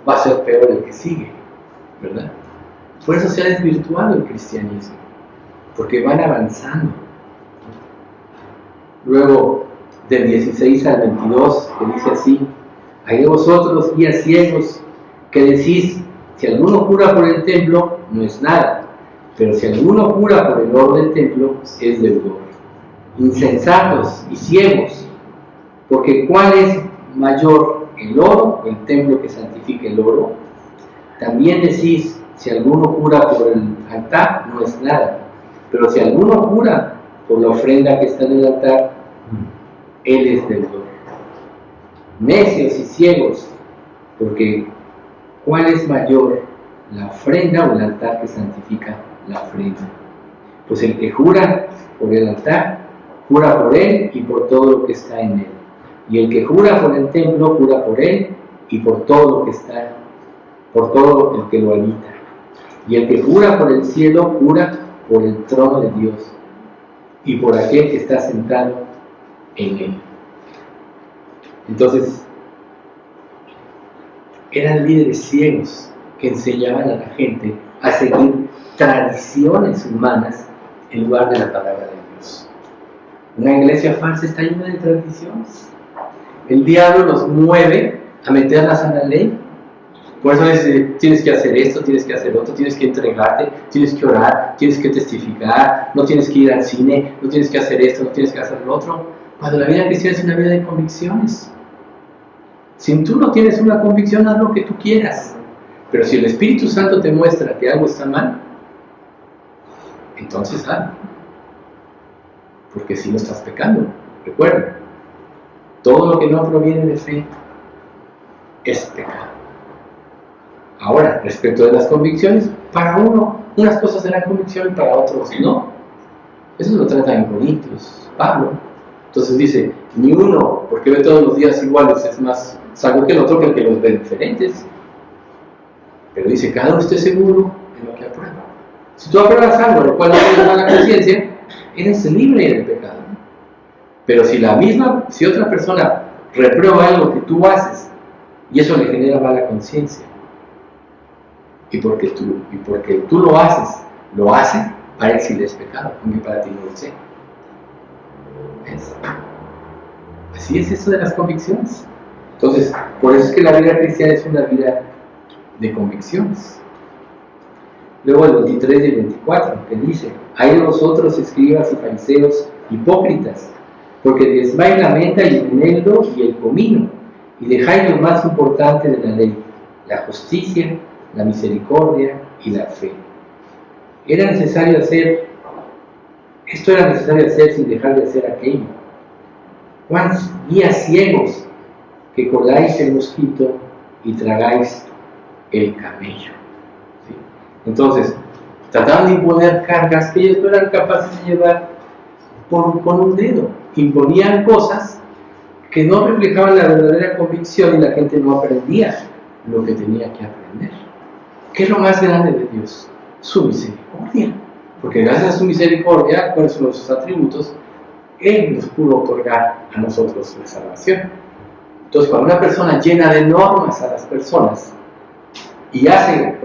Speaker 1: va a ser peor el que sigue, ¿verdad? Por eso se ha desvirtuado el cristianismo, porque van avanzando. Luego, del 16 al 22, que dice así: hay de vosotros, guías ciegos, que decís, si alguno jura por el templo, no es nada, pero si alguno jura por el oro del templo, es deudor. Insensatos y ciegos, porque ¿cuál es mayor, el oro o el templo que santifica el oro? También decís, si alguno jura por el altar, no es nada, pero si alguno jura por la ofrenda que está en el altar, él es deudor. Necios y ciegos, porque ¿cuál es mayor, la ofrenda o el altar que santifica la ofrenda? Pues el que jura por el altar, jura por él y por todo lo que está en él. Y el que jura por el templo, jura por él y por todo lo que está, por todo el que lo habita. Y el que jura por el cielo, jura por el trono de Dios y por aquel que está sentado en él. Entonces, eran líderes ciegos que enseñaban a la gente a seguir tradiciones humanas en lugar de la palabra de Dios. Una iglesia falsa está llena de tradiciones. El diablo los mueve a meterlas a la ley. Por eso tienes que hacer esto, tienes que hacer otro, tienes que entregarte, tienes que orar, tienes que testificar, no tienes que ir al cine, no tienes que hacer esto, no tienes que hacer lo otro. Cuando la vida cristiana es una vida de convicciones. Si tú no tienes una convicción, haz lo que tú quieras. Pero si el Espíritu Santo te muestra que algo está mal, entonces hazlo. Porque si no estás pecando, recuerda, todo lo que no proviene de fe es pecado. Ahora, respecto de las convicciones, para uno, unas cosas serán convicción y para otros no. Eso lo trata en Corintios, Pablo. Entonces dice, ni uno, porque ve todos los días iguales, es más salvo que el otro, que el que los ve diferentes. Pero dice, cada uno esté seguro en lo que aprueba. Si tú apruebas algo, lo cual no tienes mala conciencia, eres libre del pecado. Pero si otra persona reprueba algo que tú haces, y eso le genera mala conciencia, y porque tú lo haces para él sí le es pecado, aunque para ti no lo sea. ¿Ves? Así es eso de las convicciones. Entonces, por eso es que la vida cristiana es una vida de convicciones. Luego el 23 y el 24, que dice: hay de vosotros, escribas y fariseos, hipócritas, porque desváis la menta y el eneldo y el comino, y dejáis lo más importante de la ley, la justicia, la misericordia y la fe. Esto era necesario hacer sin dejar de hacer aquello. ¿Cuántos guías ciegos que coláis el mosquito y tragáis el camello? ¿Sí? Entonces, trataban de imponer cargas que ellos no eran capaces de llevar con un dedo. Imponían cosas que no reflejaban la verdadera convicción y la gente no aprendía lo que tenía que aprender. ¿Qué es lo más grande de Dios? Su misericordia. Porque gracias a su misericordia, cuáles son sus atributos, Él nos pudo otorgar a nosotros la salvación. Entonces, cuando una persona llena de normas a las personas y hace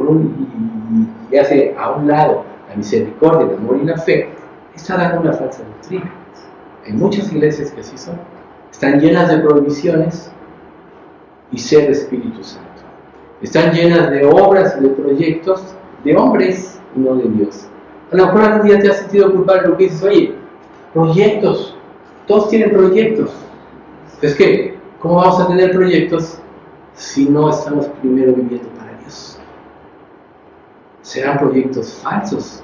Speaker 1: a un lado la misericordia, el amor y la fe, está dando una falsa doctrina. Hay muchas iglesias que así son. Están llenas de prohibiciones y ser Espíritu Santo. Están llenas de obras y de proyectos de hombres y no de Dios. A lo mejor algún día te has sentido culpable porque dices, oye, proyectos, todos tienen proyectos. Es que, ¿cómo vamos a tener proyectos si no estamos primero viviendo para Dios? Serán proyectos falsos.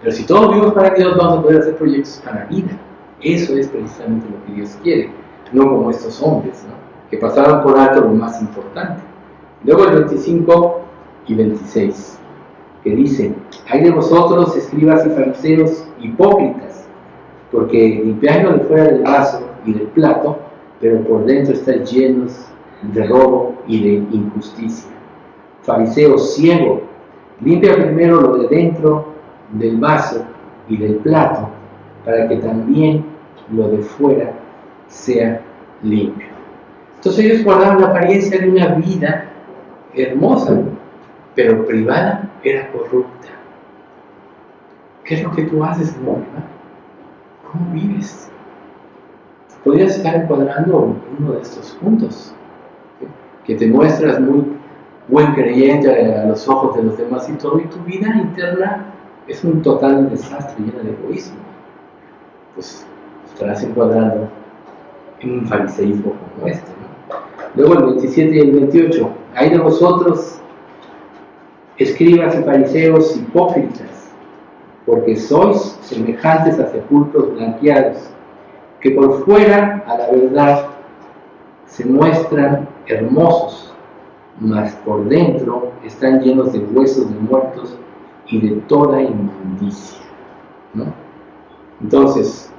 Speaker 1: Pero si todos vivimos para Dios, vamos a poder hacer proyectos para la vida. Eso es precisamente lo que Dios quiere, no como estos hombres, ¿no?, que pasaron por alto lo más importante. Luego el 25 y 26, que dice: hay de vosotros, escribas y fariseos, hipócritas, porque limpiándolo de fuera del vaso y del plato, pero por dentro están llenos de robo y de injusticia. Fariseo ciego, limpia primero lo de dentro del vaso y del plato, para que también lo de fuera sea limpio. Entonces ellos guardaban la apariencia de una vida hermosa, pero privada era corrupta. ¿Qué es lo que tú haces en lo privado? ¿Cómo vives? Podrías estar encuadrando uno de estos puntos, ¿sí? Que te muestras muy buen creyente a los ojos de los demás y todo, y tu vida interna es un total desastre lleno de egoísmo. Pues estarás encuadrando en un fariseísmo como este, ¿no? Luego el 27 y el 28, hay de vosotros, escribas y fariseos hipócritas, porque sois semejantes a sepulcros blanqueados, que por fuera, a la verdad, se muestran hermosos, mas por dentro están llenos de huesos de muertos y de toda inmundicia, ¿no? Entonces,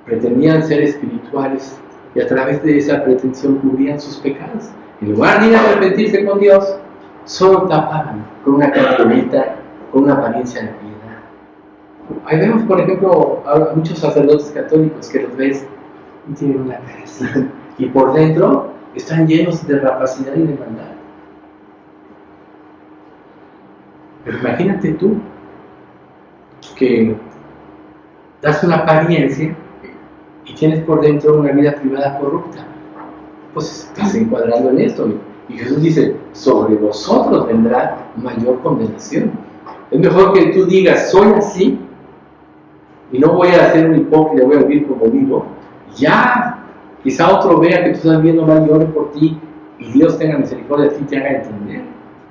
Speaker 1: pretendían ser espirituales y a través de esa pretensión cubrían sus pecados. En lugar de ir a arrepentirse con Dios, solo tapaban con una cartulita, con una apariencia de piedad. Ahí vemos, por ejemplo, a muchos sacerdotes católicos que los ves y tienen una cara así, y por dentro están llenos de rapacidad y de maldad. Pero imagínate tú que das una apariencia y tienes por dentro una vida privada corrupta. Pues estás encuadrando en esto. Y Jesús dice, sobre vosotros vendrá mayor condenación. Es mejor que tú digas, soy así, y no voy a ser un hipócrita, voy a vivir como vivo. Ya, quizá otro vea que tú estás viendo mal y ore por ti, y Dios tenga misericordia de ti y te haga entender.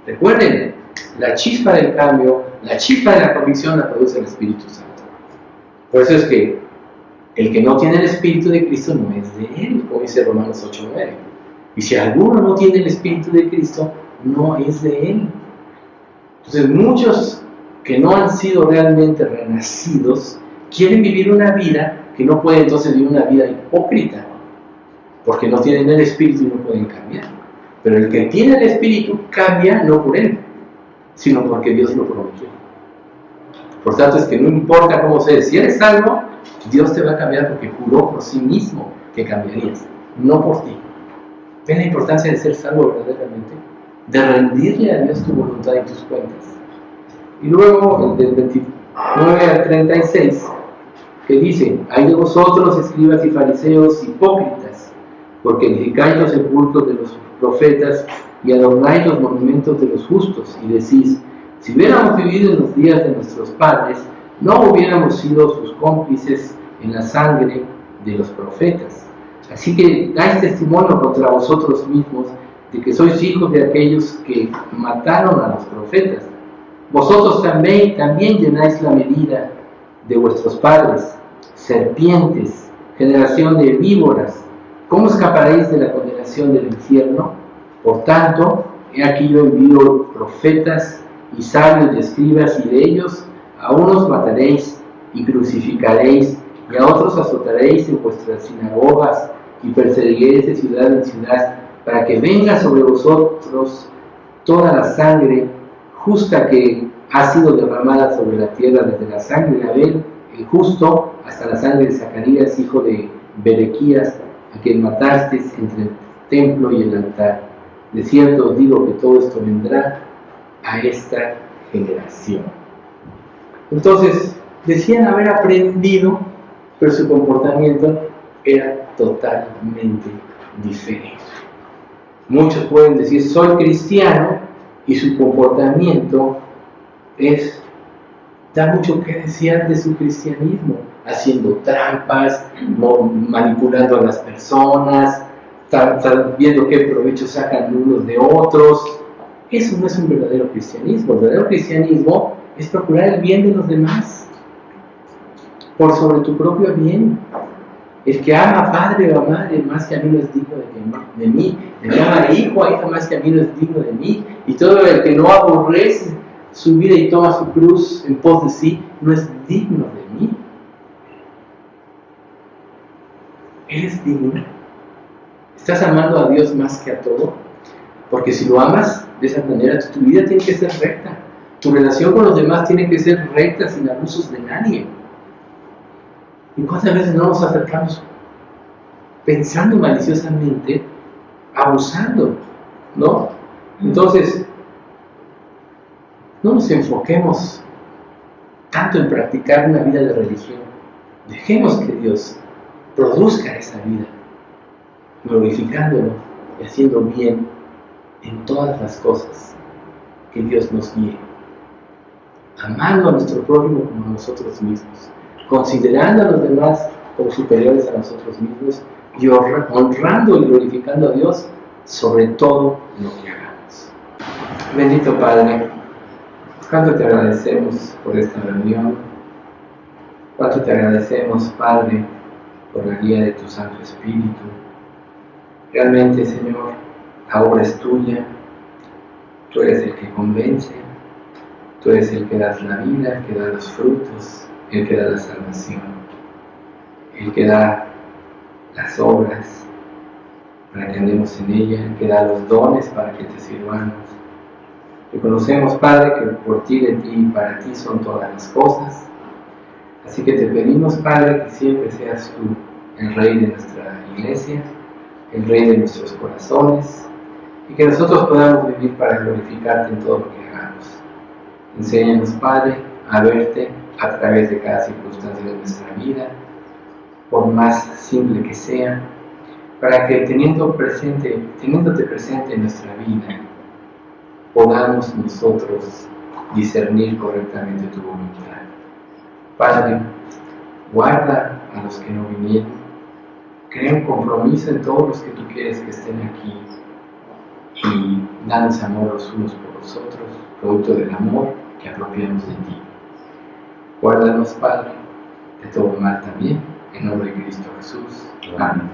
Speaker 1: Recuerden, la chispa del cambio, la chispa de la convicción la produce el Espíritu Santo. Por eso es que el que no tiene el Espíritu de Cristo no es de Él, como dice Romanos 8:9. Y si alguno no tiene el Espíritu de Cristo, no es de Él. Entonces muchos que no han sido realmente renacidos, quieren vivir una vida que no pueden entonces vivir una vida hipócrita, porque no tienen el Espíritu y no pueden cambiar. Pero el que tiene el Espíritu cambia no por Él, sino porque Dios lo prometió. Por tanto, es que no importa cómo seas, si eres salvo, Dios te va a cambiar porque juró por sí mismo que cambiarías, no por ti. ¿Ves la importancia de ser salvo verdaderamente? De rendirle a Dios tu voluntad y tus cuentas. Y luego, del 29 al 36, que dice, hay de vosotros, escribas y fariseos hipócritas, porque edificáis los sepulcros de los profetas y adornáis los monumentos de los justos, y decís, si hubiéramos vivido en los días de nuestros padres, no hubiéramos sido sus cómplices en la sangre de los profetas. Así que dais testimonio contra vosotros mismos de que sois hijos de aquellos que mataron a los profetas. Vosotros también llenáis la medida de vuestros padres, serpientes, generación de víboras. ¿Cómo escaparéis de la condenación del infierno? Por tanto, he aquí yo envío profetas y sabios y escribas, y de ellos a unos mataréis y crucificaréis, y a otros azotaréis en vuestras sinagogas, y perseguiréis de ciudad en ciudad, para que venga sobre vosotros toda la sangre justa que ha sido derramada sobre la tierra, desde la sangre de Abel, el justo, hasta la sangre de Zacarías, hijo de Berequías, a quien matasteis entre el templo y el altar. De cierto os digo que todo esto vendrá a esta generación. Entonces, decían haber aprendido, pero su comportamiento era totalmente diferente. Muchos pueden decir, soy cristiano, y su comportamiento da mucho que desear de su cristianismo, haciendo trampas, manipulando a las personas, viendo qué provecho sacan unos de otros. Eso no es un verdadero cristianismo. El verdadero cristianismo es procurar el bien de los demás por sobre tu propio bien. El que ama a padre o a madre más que a mí no es digno de mí. El que ama a hijo o a hija más que a mí no es digno de mí. Y todo el que no aborrece su vida y toma su cruz en pos de sí no es digno de mí. ¿Eres digno? ¿Estás amando a Dios más que a todo? Porque si lo amas de esa manera, tu vida tiene que ser recta. Tu relación con los demás tiene que ser recta, sin abusos de nadie. ¿Y cuántas veces no nos acercamos pensando maliciosamente, abusando, ¿no? Entonces, no nos enfoquemos tanto en practicar una vida de religión. Dejemos que Dios produzca esa vida, glorificándolo y haciendo bien en todas las cosas que Dios nos guíe, amando a nuestro prójimo como a nosotros mismos, considerando a los demás como superiores a nosotros mismos y honrando y glorificando a Dios sobre todo lo que hagamos. Bendito Padre, cuánto te agradecemos por esta reunión, cuánto te agradecemos, Padre, por la guía de tu Santo Espíritu. Realmente, Señor, la obra es tuya, tú eres el que convence, tú eres el que das la vida, el que da los frutos, el que da la salvación, el que da las obras para que andemos en ella, el que da los dones para que te sirvamos. Reconocemos, Padre, que por ti, de ti y para ti son todas las cosas. Así que te pedimos, Padre, que siempre seas tú el Rey de nuestra iglesia, el Rey de nuestros corazones, y que nosotros podamos vivir para glorificarte en todo lo que hagamos. Enséñanos, Padre, a verte a través de cada circunstancia de nuestra vida, por más simple que sea, para que teniéndote presente en nuestra vida, podamos nosotros discernir correctamente tu voluntad. Padre, guarda a los que no vinieron, crea un compromiso en todos los que tú quieres que estén aquí y danos amor los unos por los otros, producto del amor que apropiamos de ti. Guárdanos, Padre, de todo mal también, en nombre de Cristo Jesús. Amén.